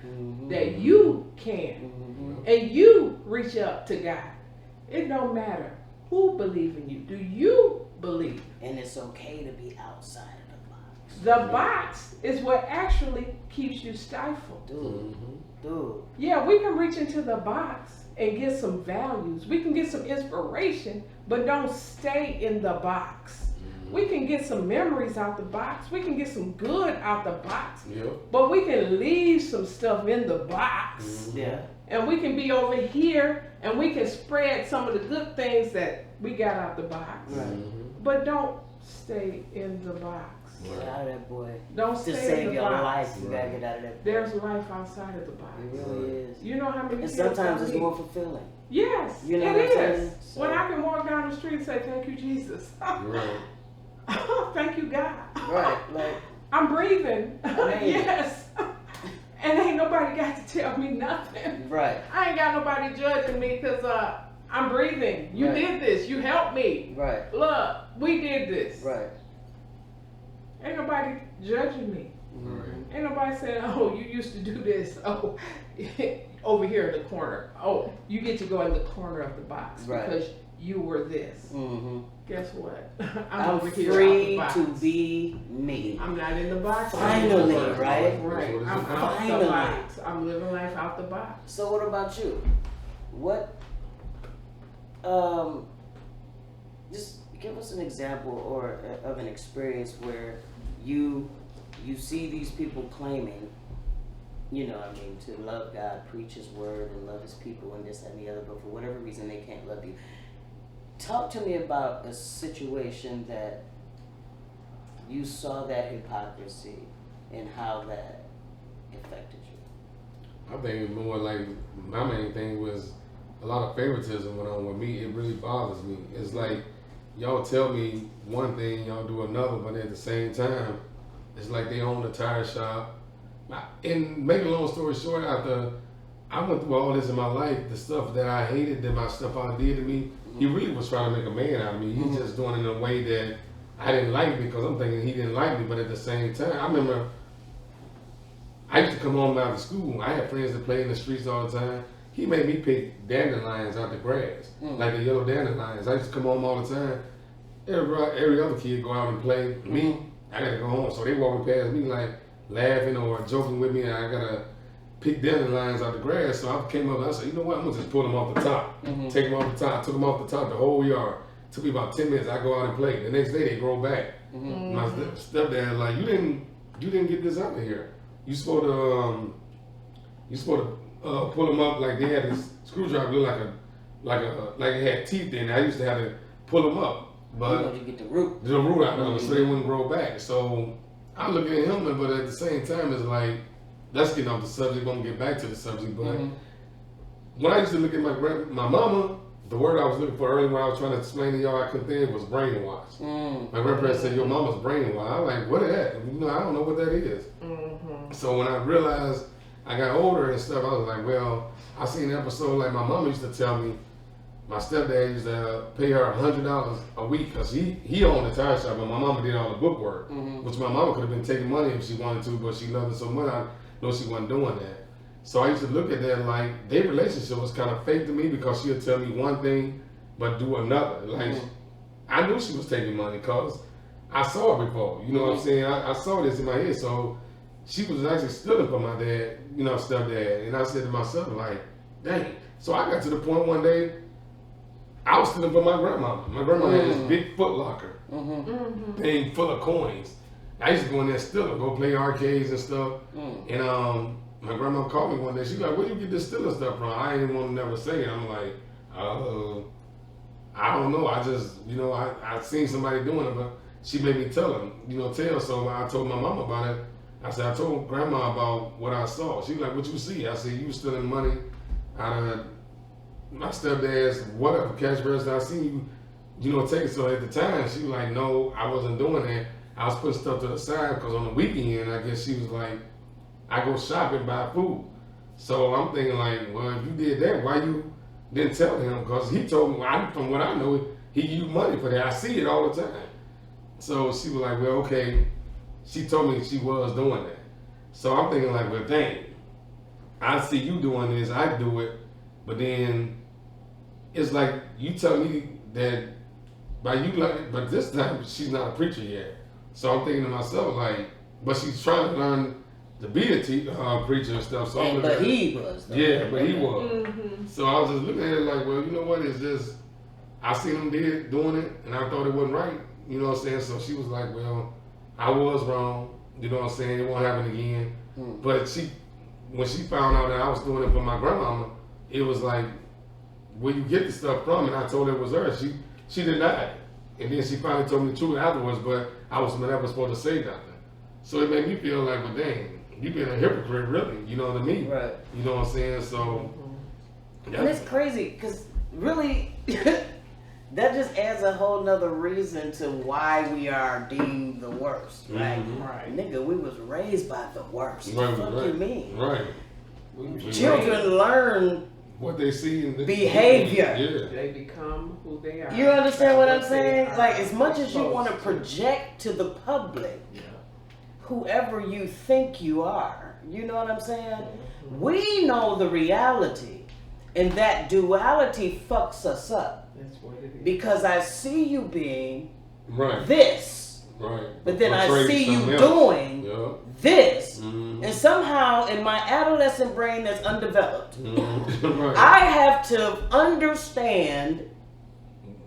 that you can and you reach up to God It don't matter who believe in you. Do you believe? And it's okay to be outside of the box. The box is what actually keeps you stifled. Dude. Yeah, we can reach into the box and get some values. We can get some inspiration, but don't stay in the box. We can get some memories out the box. We can get some good out the box. Yep. But we can leave some stuff in the box. Yeah. And we can be over here and we can spread some of the good things that we got out the box. Right. But don't stay in the box. Get out of that, boy. Don't To stay in save the your box. life, you gotta get out of that. There's life outside of the box. It really is. You know how many And kids sometimes I it's meet? more fulfilling. Yes, You know it what I'm is. saying? So- When I can walk down the street and say, thank you, Jesus. Right. Thank you, God. Right. Like, I'm breathing. Right. Yes. And ain't nobody got to tell me nothing. right. I ain't got nobody judging me because I'm breathing. You Right. did this. You helped me. Right. Look, we did this. Right. Ain't nobody judging me. Right. Ain't nobody saying, oh, you used to do this. Oh, over here in the corner. Oh, you get to go in the corner of the box Right. because you were this. Mm-hmm. Guess what? I'm over here free out the to box. be me. I'm not in the box. Finally, anymore. right? Right. That's what I'm it's out Finally. the box. I'm living life out the box. So what about you? What? Just give us an example or of an experience where you see these people claiming, you know, I mean, to love God, preach His word, and love His people, and this that, and the other, but for whatever reason they can't love you. Talk to me about a situation that you saw that hypocrisy and how that affected you. I think more like my main thing was a lot of favoritism went on with me. It really bothers me. It's like y'all tell me one thing, y'all do another, but at the same time, it's like they own the tire shop. And make a long story short, after I went through all this in my life, the stuff that I hated, that my stuff I did to me, he really was trying to make a man out of me. He's just doing it in a way that I didn't like because I'm thinking he didn't like me, but at the same time, I remember I used to come home after school. I had friends that played in the streets all the time. He made me pick dandelions out the grass, like the yellow dandelions. I used to come home all the time. Every other kid go out and play. Me, I gotta go home. So they walking past me like laughing or joking with me, and I gotta pick dandelions out the grass. So I came up and I said, you know what, I'm gonna just pull them off the top. Take them off the top. Took them off the top the whole yard. Took me about 10 minutes. I go out and play. The next day they grow back. My stepdad like, you didn't get this out of here. You supposed to pull them up like they had this screwdriver look like it had teeth in it. I used to have to pull them up, but you get the root. the root out of them so they wouldn't grow back. So I look at him, but at the same time, it's like, let's get off the subject. I'm gonna get back to the subject, but when I used to look at my mama, the word I was looking for earlier when I was trying to explain to y'all I couldn't think was brainwashed. My grandparents said, your mama's brainwashed. I'm like, what is that? You know, I don't know what that is. So when I realized I got older and stuff, I was like, well, I seen an episode like my mama used to tell me, my stepdad used to pay her $100 a week because he owned the tire shop, but my mama did all the book work, which my mama could have been taking money if she wanted to, but she loved it so much, I know she wasn't doing that. So I used to look at that like their relationship was kind of fake to me because she'll tell me one thing but do another. Like I knew she was taking money because I saw it before. You know what I'm saying? I saw this in my head. So she was actually stealing from my dad, you know, stepdad. And I said to myself, like, dang. So I got to the point one day, I was stealing from my grandmama. My grandma had this big Foot Locker thing full of coins. I used to go in there and steal them, go play arcades and stuff. And my grandma called me one day. She's like, where you get this stealing stuff from? I didn't want to never say it. I'm like, I don't know. I just, you know, I seen somebody doing it, but she made me tell her, you know, So I told my mom about it. I said, I told grandma about what I saw. She was like, what you see? I said, you was stealing money out of my stepdad's whatever cash register. I seen you know, take it. So at the time, she was like, no, I wasn't doing that. I was putting stuff to the side because on the weekend, I guess she was like, I go shopping, buy food. So I'm thinking like, well, if you did that, why you didn't tell him? Because he told me, from what I know, he used money for that. I see it all the time. So she was like, well, okay. She told me she was doing that. So I'm thinking like, well, dang, I see you doing this, I do it, but then it's like you tell me that by you like, but this time she's not a preacher yet. So I'm thinking to myself like, but she's trying to learn to be a preacher and stuff. So I'm But looking at- he was. Though. yeah, but he was. Mm-hmm. So I was just looking at it like, well, you know what? It's just I seen him doing it, and I thought it wasn't right. You know what I'm saying? So she was like, well, I was wrong. You know what I'm saying? It won't happen again. But when she found out that I was doing it for my grandmama, it was like, where you get the stuff from? And I told her it was her. She denied it. And then she finally told me the truth afterwards, but I was never supposed to say nothing. So it made me feel like, well, dang, you being a hypocrite, really. You know what I mean? Right. You know what I'm saying? So. And it's crazy because really, that just adds a whole nother reason to why we are deemed the worst, right? Mhm. Right. Nigga, we was raised by the worst. Right, What do you mean? Right. Children learn. What they see in the Behavior. Yeah. They become who they are. You understand what I'm they saying? are Like, as much as you want to supposed project to the public Yeah. whoever you think you are, you know what I'm saying? We know the reality, and that duality fucks us up That's what it is. because I see you being Right. this, Right. but then I Portray see you something else. doing Yeah. this. Mhm. And somehow in my adolescent brain that's undeveloped, Mhm. Right. I have to understand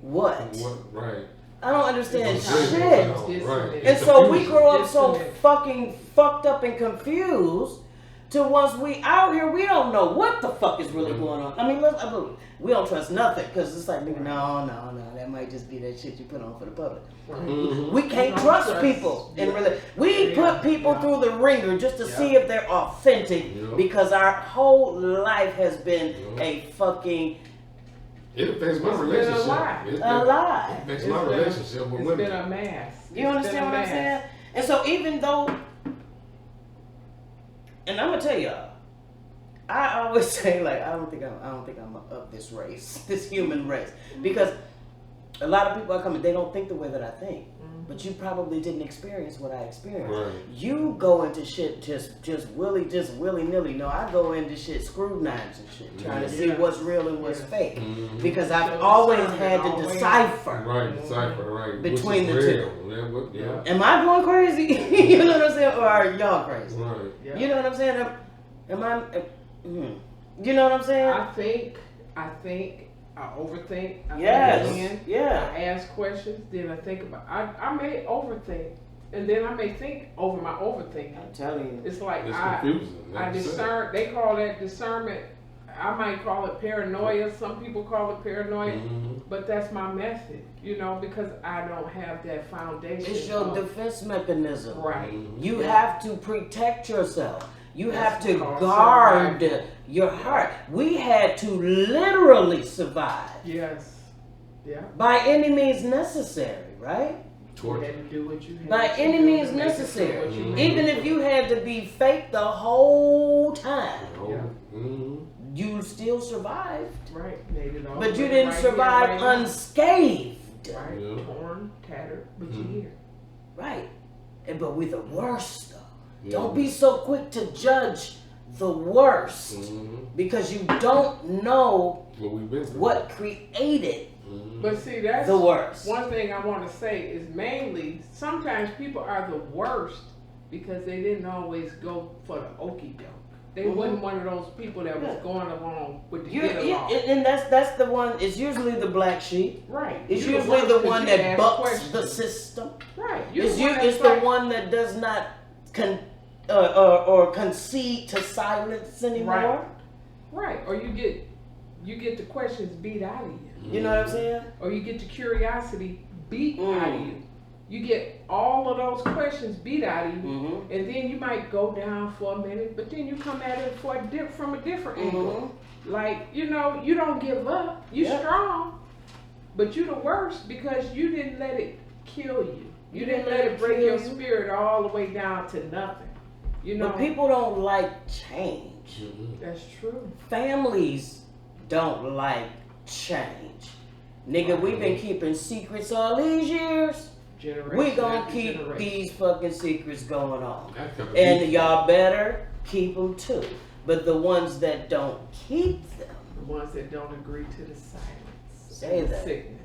what? Right. I don't understand It's shit. dissonance. Right. And so we grow up so Dissonance. fucking fucked up and confused to once we out here, we don't know what the fuck is really going on. I mean, we don't trust nothing because it's like, nigga, no, that might just be that shit you put on for the public. Mhm. We can't don't trust trust- people. And really, we Yeah. put people Yeah. through the ringer just to see if they're authentic Yeah. because our whole life has been Yeah. a fucking It affects my It's been a relationship. lie. It a lie. affects It's my been- relationship with It's women. been a mask. You understand what I'm saying? And so even though, and I'm gonna tell y'all, I always say like I don't think I'm of this race, this human race, because a lot of people are coming. They don't think the way that I think, but you probably didn't experience what I experienced. Right. You go into shit just willy nilly. No, I go into shit screwdrives and shit, trying to see Yeah. what's real and what's Yeah. fake, Mhm. because I've So always discernment had to always- decipher. Right. Decipher. Right. Which Between is the real. Yeah. Am I going crazy? You know what I'm saying? Or are y'all crazy? Right. Yeah. You know what I'm saying? Am I? You know what I'm saying? I think, I overthink. I Yes. think again. Yeah. I ask questions, then I think about. I may overthink, and then I may think over my overthinking. I'm telling you. It's like It's I confusing. I like you said. discern. They call that discernment. I might call it paranoia. Some people call it paranoia, Mhm. but that's my method. You know, because I don't have that foundation. It's your of- defense mechanism. right. You Yeah. have to protect yourself. You have That's to called guard survival. your heart. We had to literally survive Yes. Yeah. by any means necessary, right? You Torture. had to do what you had By to any do means to make it through necessary. what you Mhm. needed Even to if do. you had to be fake the whole time, Yeah. Mhm. you still survived. Right. Made it all But the you way didn't right here, survive right now. unscathed. Right. Yeah. Torn, tattered, but Mhm. you're here. Right. But we're the worst though. Yeah. Don't be so quick to judge the worst Mhm. because you don't know What we've been through. what created Mhm. But see, that's the worst. one thing I want to say is mainly sometimes people are the worst because they didn't always go for the okie doke. They Mhm. wasn't one of those people that was Yeah. going along with the You, get along. and that's the one. It's usually the black sheep. Right. It's You usually worst the 'cause one you that ask bucks questions. the system. Right. It's one that's it's the like- one that does not or concede to silence anymore. Right. Or you get the questions beat out of you. You know what I'm saying? Or you get the curiosity beat Mm. out of you. You get all of those questions beat out of you. Mm-hmm. And then you might go down for a minute, but then you come at it from a different angle. Like, you know, you don't give up. You Yeah. strong, but you the worst because you didn't let it kill you. You didn't let it break kill your you. spirit all the way down to nothing. You know, But people don't like change. Mhm. that's true. Families don't like change. Nigga, we've been keeping secrets all these years. Generation We gonna after keep generation. these fucking secrets going on. That kept And me- y'all better keep them too. But the ones that don't keep them, The ones that don't agree to the silence. Say and that. sickness.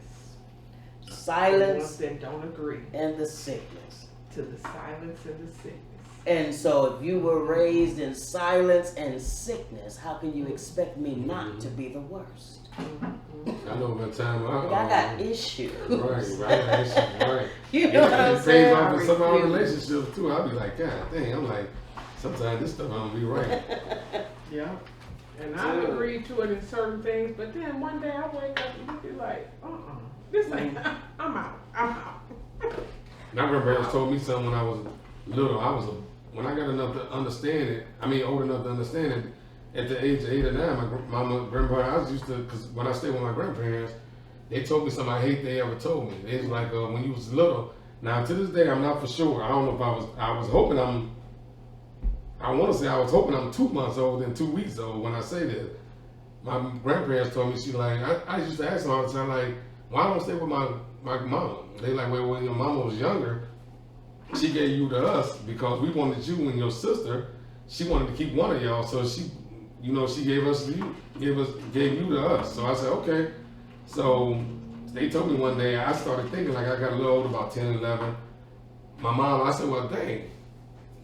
The ones Silence that don't agree and the sickness. to the silence and the sickness. And so if you were raised in silence and sickness, how can you expect me not to be the worst? I know one time Like, I got issues. Right. Right. You know what I'm It pays saying? off in some of our refuse. relationships too. I'll be like, God dang, I'm like, sometimes this stuff don't be right. Yeah. And I Dude. agree to it in certain things, but then one day I wake up and you be like, this ain't, I'm out. My grandparents told me something when I was little. When I got enough to understand it, old enough to understand it, at the age of 8 or 9, my grandparents, I was used to, because when I stayed with my grandparents, they told me something I hate they ever told me. They was like, when you was little, now to this day, I'm not for sure. I don't know if I was hoping I want to say I was hoping I'm 2 months old and 2 weeks old when I say this. My grandparents told me, I used to ask them all the time, like, why don't I stay with my mom? They like, well, when your mama was younger, she gave you to us because we wanted you and your sister. She wanted to keep one of y'all, so she gave you to us. So I said, okay. So they told me one day, I started thinking, like, I got a little older, about 10, 11. My mom, I said, well, dang,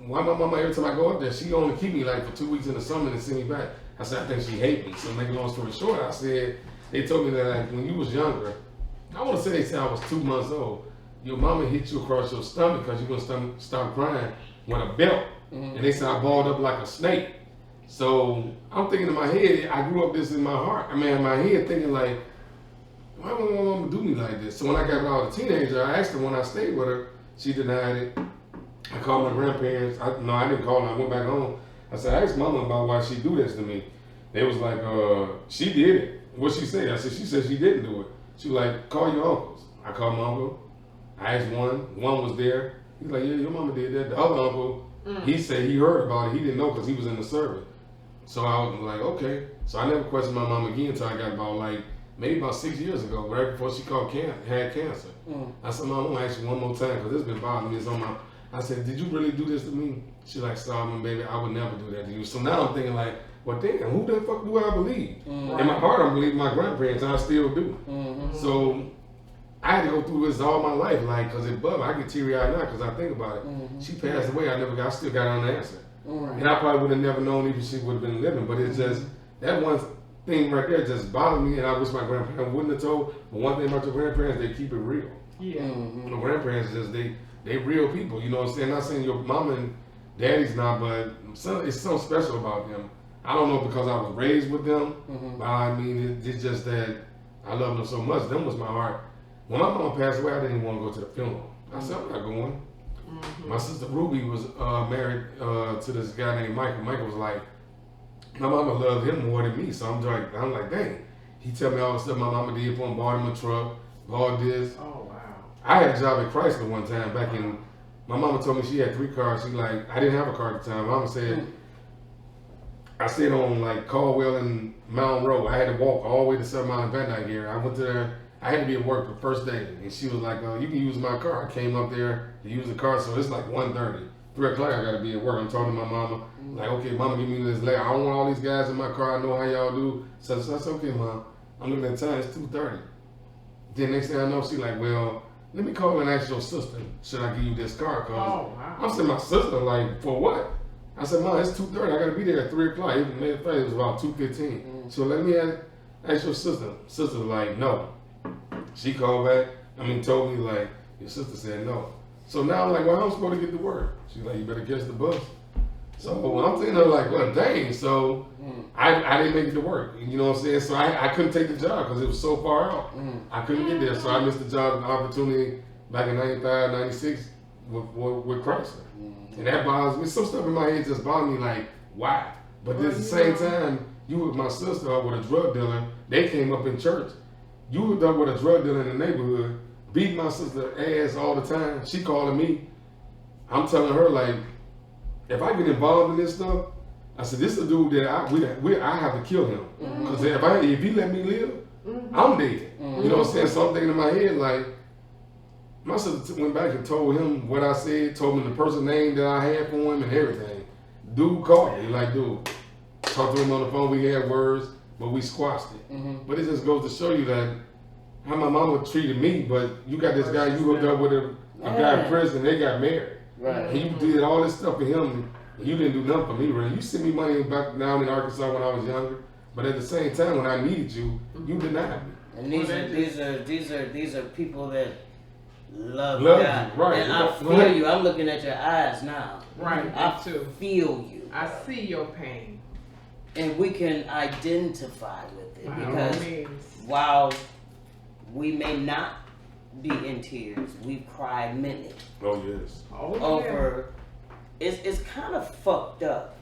why my mama, every time I go up there, she only keep me like for 2 weeks in the summer and send me back. I said, I think she hate me. So make a long story short, I said, they told me that like when you was younger, I want to say they said I was 2 months old, your mama hit you across your stomach because you're going to stop crying with a belt. And they said I balled up like a snake. So I'm thinking in my head, I grew up this in my heart. In my head thinking like, why would my mama do me like this? So when I got out a teenager, I asked her when I stayed with her, she denied it. I called my grandparents. I didn't call them. I went back home. I said, I asked mama about why she do this to me. They was like, she did it. What she said? I said, she said she didn't do it. She was like, call your uncles. I called my uncle. I asked one was there. He's like, yeah, your mama did that. The other uncle, he said he heard about it. He didn't know because he was in the service. So I was like, okay. So I never questioned my mom again until I got maybe about 6 years ago, right before she had cancer. I said, Mom, I'm gonna ask you one more time because it's been bothering me. It's on my. I said, did you really do this to me? She like, Solomon, baby, I would never do that to you. So now I'm thinking like, well, damn, who the fuck do I believe? In my heart, I believe my grandparents, and I still do. So I had to go through this all my life, like, because it bugged me. I get teary-eyed now because I think about it. She passed away, I still got unanswered. And I probably would have never known even she would have been living, but it's just, that one thing right there just bothered me, and I wish my grandparents wouldn't have told. But one thing about your grandparents, they keep it real. Yeah. My grandparents just, they real people, you know what I'm saying? Not saying your mama and daddy's not, but it's something special about them. I don't know because I was raised with them, but it's just that I love them so much. Them was my heart. When my mama passed away, I didn't even want to go to the funeral. I said, I'm not going. My sister Ruby was married to this guy named Michael. Michael was like, my mama loved him more than me, so I'm like, dang. He tell me all the stuff my mama did for him, bought him a truck, bought this. Oh, wow. I had a job at Chrysler one time back in, my mama told me she had 3 cars. She like, I didn't have a car at the time. Mama said, I stayed on like Caldwell and Mountain Road. I had to walk all the way to 7 Mile and Van Dyke area. I went to there. I had to be at work the first day, and she was like, you can use my car. I came up there to use the car, so it's like 1:30. 3 o'clock, I gotta be at work. I'm talking to my mama, like, okay, mama, give me this letter. I don't want all these guys in my car. I know how y'all do. So that's okay, mom. I'm looking at the time, it's 2:30. Then next thing I know, she like, well, let me call and ask your sister, should I give you this car? Cause wow. I'm saying my sister, like, for what? I said, Mom, it's 2:30. I gotta be there at 3 o'clock. It was about 2:15. So let me ask your sister. Sister's like, no. She called back. Told me like, your sister said no. So now I'm like, well, I'm supposed to get to work. She's like, you better catch the bus. So I'm thinking of like, well, dang. So I didn't make it to work. You know what I'm saying? So I couldn't take the job because it was so far out. I couldn't get there. So I missed the job, the opportunity back in 95, 96 with Chrysler. And that bothers me. Some stuff in my head just bothers me like, why? But at the same time, you with my sister or with a drug dealer, they came up in church. You hooked up with a drug dealer in the neighborhood, beat my sister ass all the time. She calling me. I'm telling her like, if I get involved in this stuff, I said, this is a dude that I have to kill him. Because if he let me live, I'm dead. You know what I'm saying? So I'm thinking in my head like, my sister went back and told him what I said, told him the person's name that I had for him and everything. Dude called me like, dude, talked to him on the phone, we had words, but we squashed it. But it just goes to show you that how my mama treated me, but you got this guy, you hooked up with a guy in prison, they got married. Right. And you did all this stuff for him, and you didn't do nothing for me, really. You sent me money back down in Arkansas when I was younger, but at the same time, when I needed you, you denied me. And these are people that love Love God. you, right. And I Right. feel you. I'm looking at your eyes now. Right, I me too. feel you. I see your pain. And we can identify with it By all because means. while we may not be in tears, we've cried many Oh, yes. Oh, yeah. over. It's kind of fucked up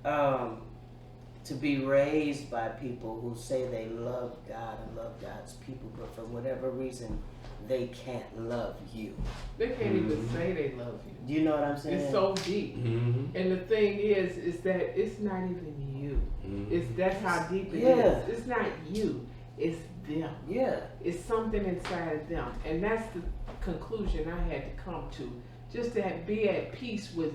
to be raised by people who say they love God and love God's people, but for whatever reason they can't love you. They can't even say they love you. Do you know what I'm saying? It's so deep. Mm-hmm. And the thing is that it's not even you. That's how deep it Yeah. is. It's not you. It's them. Yeah. It's something inside of them. And that's the conclusion I had to come to. Just to be at peace with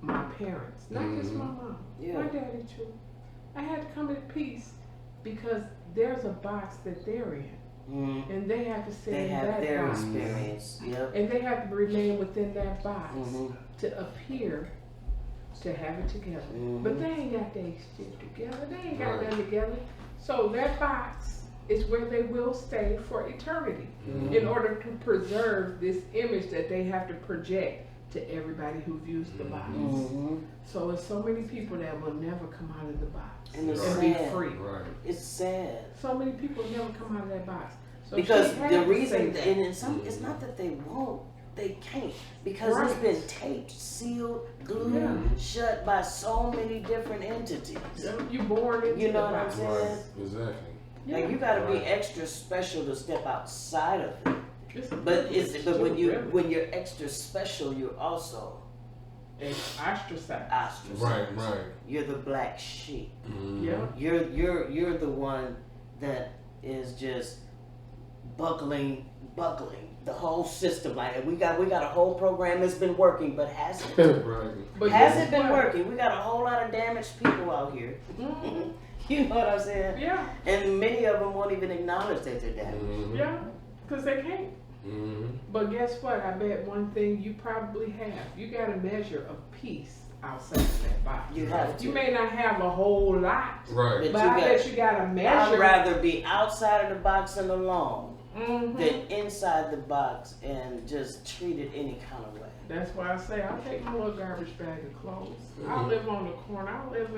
my parents. Not just my mom. Yeah. My daddy too. I had to come at peace because there's a box that they're in. Mm. And they have to stay They in have that their box. experience. Yep. And they have to remain within that box Mhm. to appear to have it together. Mhm. But they ain't got their shit together. They ain't got Right. nothing together. So that box is where they will stay for eternity Mhm. in order to preserve this image that they have to project to everybody who views the box. Mhm. So it's so many people that will never come out of the box And it's be sad. free. Right. It's sad. So many people never come out of that box. So Because she had the to reason, say that. and in some, it's not that they won't, they can't, because it's Right. been taped, sealed, glued, Yeah. shut by so many different entities. You born into You know the what I'm box. saying? Right. Exactly. Like you gotta be Right. extra special to step outside of it. It's But when really. when you're extra special, you're also It's ostracized. ostracized. Right, right. You're the black sheep. Mhm. Yeah. You're the one that is just buckling the whole system. Like we got a whole program that's been working, but has it? Right. But Has guess it been what? working? We got a whole lot of damaged people out here. Mhm. You know what I'm saying? Yeah, And many of them won't even acknowledge that they're damaged. Mhm. yeah, because they can't. Mhm. But guess what? I bet one thing you probably have. You got a measure of peace outside of that box. You have to. You may not have a whole lot, Right. but you I got- bet you got a I'd measure. rather be outside of the box and alone Mhm. than inside the box and just treated any kind of way. That's why I say I take my little garbage bag of clothes. I Mhm. live on the corner. I live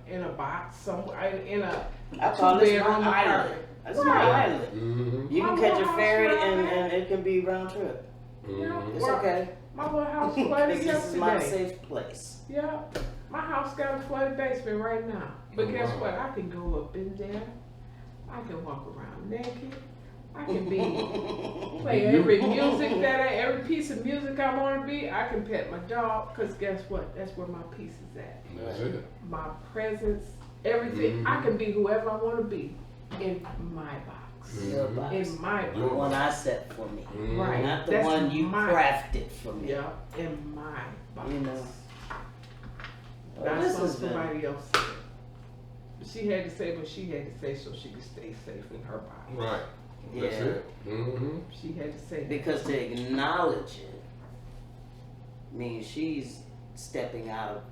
in a box somewhere in a I call this my two-bedroom island. apartment. That's my Right. island. Mhm. You can My catch a little ferry house where I'm and it can be round trip. Mhm. It's Well, okay. My little house flooded This is my yesterday. safe place. Yeah, my house got a flooded basement right now. But Oh, guess wow. what? I can go up in there. I can walk around naked. I can play every every piece of music I want to be. I can pet my dog. Cause guess what? That's where my peace is at. That's it. My presence, everything. I can be whoever I want to be in my box. Your box. In my The box. one I set for me. Mhm. Right. Not the That's one you mine. crafted for me. Yeah, in my box. You know. Well, Not this something has been, somebody else said. She had to say what she had to say so she could stay safe in her box. Right. That's Yeah. it. Mm-hmm. She had to say that. because to acknowledge it means she's stepping out of.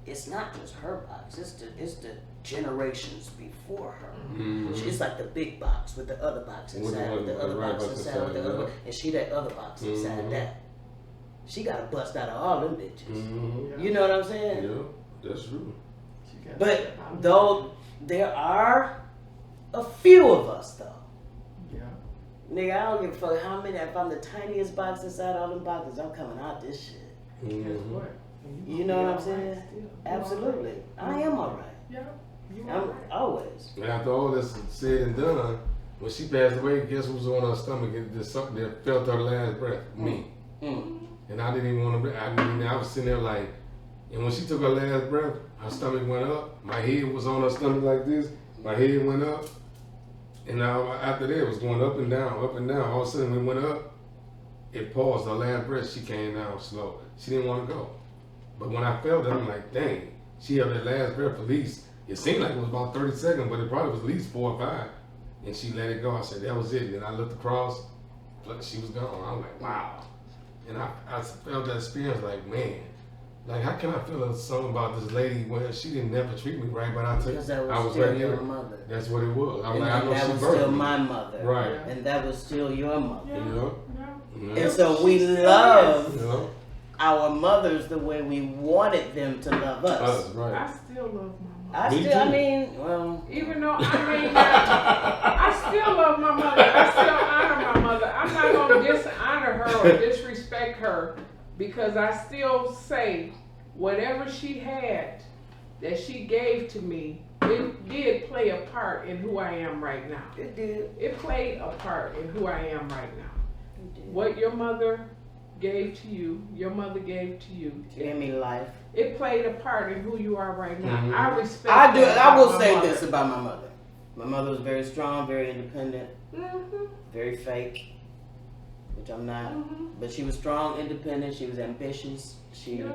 It's not just her box. It's the generations before her. Mm-hmm. It's like the big box with the other box With the inside, with the other- other right box box inside, with the inside, other, yeah. and she that other box inside Mhm. that. She got to bust out of all them bitches. Mm-hmm. You know what I'm saying? Yeah, that's true. She got But that out. though there are a few of us though. Yeah. Nigga, I don't give a fuck how many. If I'm the tiniest box inside all them boxes, I'm coming out this shit. Guess Mm-hmm. what? You know what I'm saying? Still. Absolutely, I am alright. Yeah. You I'm alright. always. And after all this said and done, when she passed away, guess who was on her stomach? It just something that felt her last breath. Me. Mm. And I didn't even want to. I was sitting there like, and when she took her last breath, her stomach went up. My head was on her stomach like this. My head went up. And now after that, it was going up and down, up and down. All of a sudden, it went up. It paused. Her last breath, she came down slow. She didn't want to go. But when I felt it, I'm like, dang, she held that last breath at least. It seemed like it was about 30 seconds, but it probably was at least 4 or 5. and she let it go. I said, that was it. And then I looked across, she was gone. I'm like, wow. And I felt that experience like, man, like how can I feel a song about this lady when she didn't never treat me right, but I Because that was I was still right your there. mother. That's what it was. I'm And like, I know that she was birthed still me. my mother. Right. And that was still your mother. You know? And so we love You know? our mothers the way we wanted them to love us. Us, right. I still love my mother. Me I too. mean, well, Even though, I still love my mother. I still honor my mother. I'm not going to dishonor her or disrespect her because I still say whatever she had that she gave to me, it did play a part in who I am right now. it did. It played a part in who I am right now. It did. What your mother gave to you, your mother gave to you. She gave me life. It played a part in who you are right now. Mhm. I respect I do. that I will about my say mother. this about my mother. My mother was very strong, very independent, Mhm. very fake, which I'm not. Mhm. But she was strong, independent. She was ambitious. She, Yeah.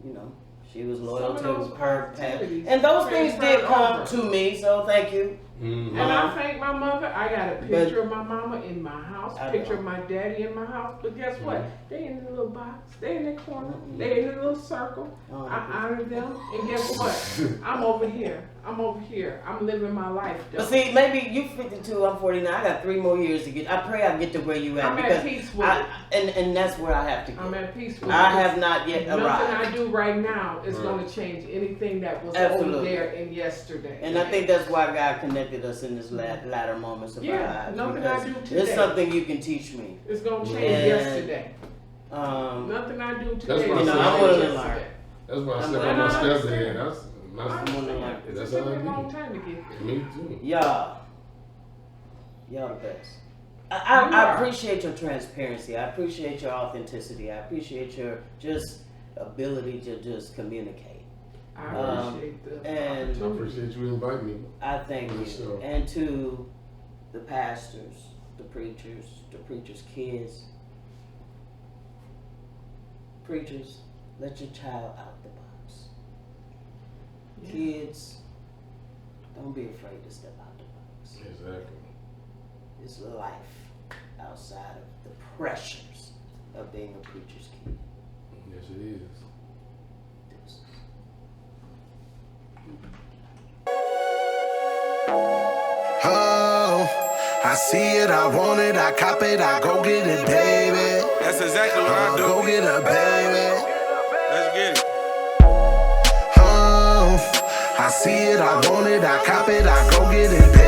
you know, she was loyal Some of to those her path. activities And those things did transferred come over. to me. So thank you. Mm-hmm. And I thank my mother. I got a picture of my mama in my house, I picture know. of my daddy in my house. But guess what? They in the little box. They in the corner. Mhm. They in the little circle. Oh, I honor them. And guess what? I'm over here. I'm over here. I'm living my life. Though. But see, maybe you 52, I'm 49. I got 3 more years to get. I pray I get to where you at. I'm at because peace with it. and that's where I have to I'm get. at peace with I it. have not yet Nothing arrived. I do right now is Right. going to change anything that was over Absolutely. there in yesterday. And I think that's why God connected us in this latter moments of our Yeah, lives. nothing because I do There's today. something you can teach me. It's going to change And, yesterday. Um, Nothing I do today That's is why I going said to I'm change willing to yesterday. learn. That's why I I'm said glad I'm my I stepdad. understand. That's I my understand. That's It's how taken I a do. long time to get there. Me too. y'all the best. You I are. appreciate your transparency. I appreciate your authenticity. I appreciate your just ability to just communicate. I appreciate the and- I opportunity. appreciate you inviting me. I thank For you. sure. And to the pastors, the preachers' kids. Preachers, let your child out the box. Yeah. Kids, don't be afraid to step out the box. Exactly. It's life outside of the pressures of being a preacher's kid. Yes, it is. Oh, I see it, I want it, I cop it, I go get it, baby. That's exactly what I do. Go get it, baby. Let's get it. Oh, I see it, I want it, I cop it, I go get it, baby.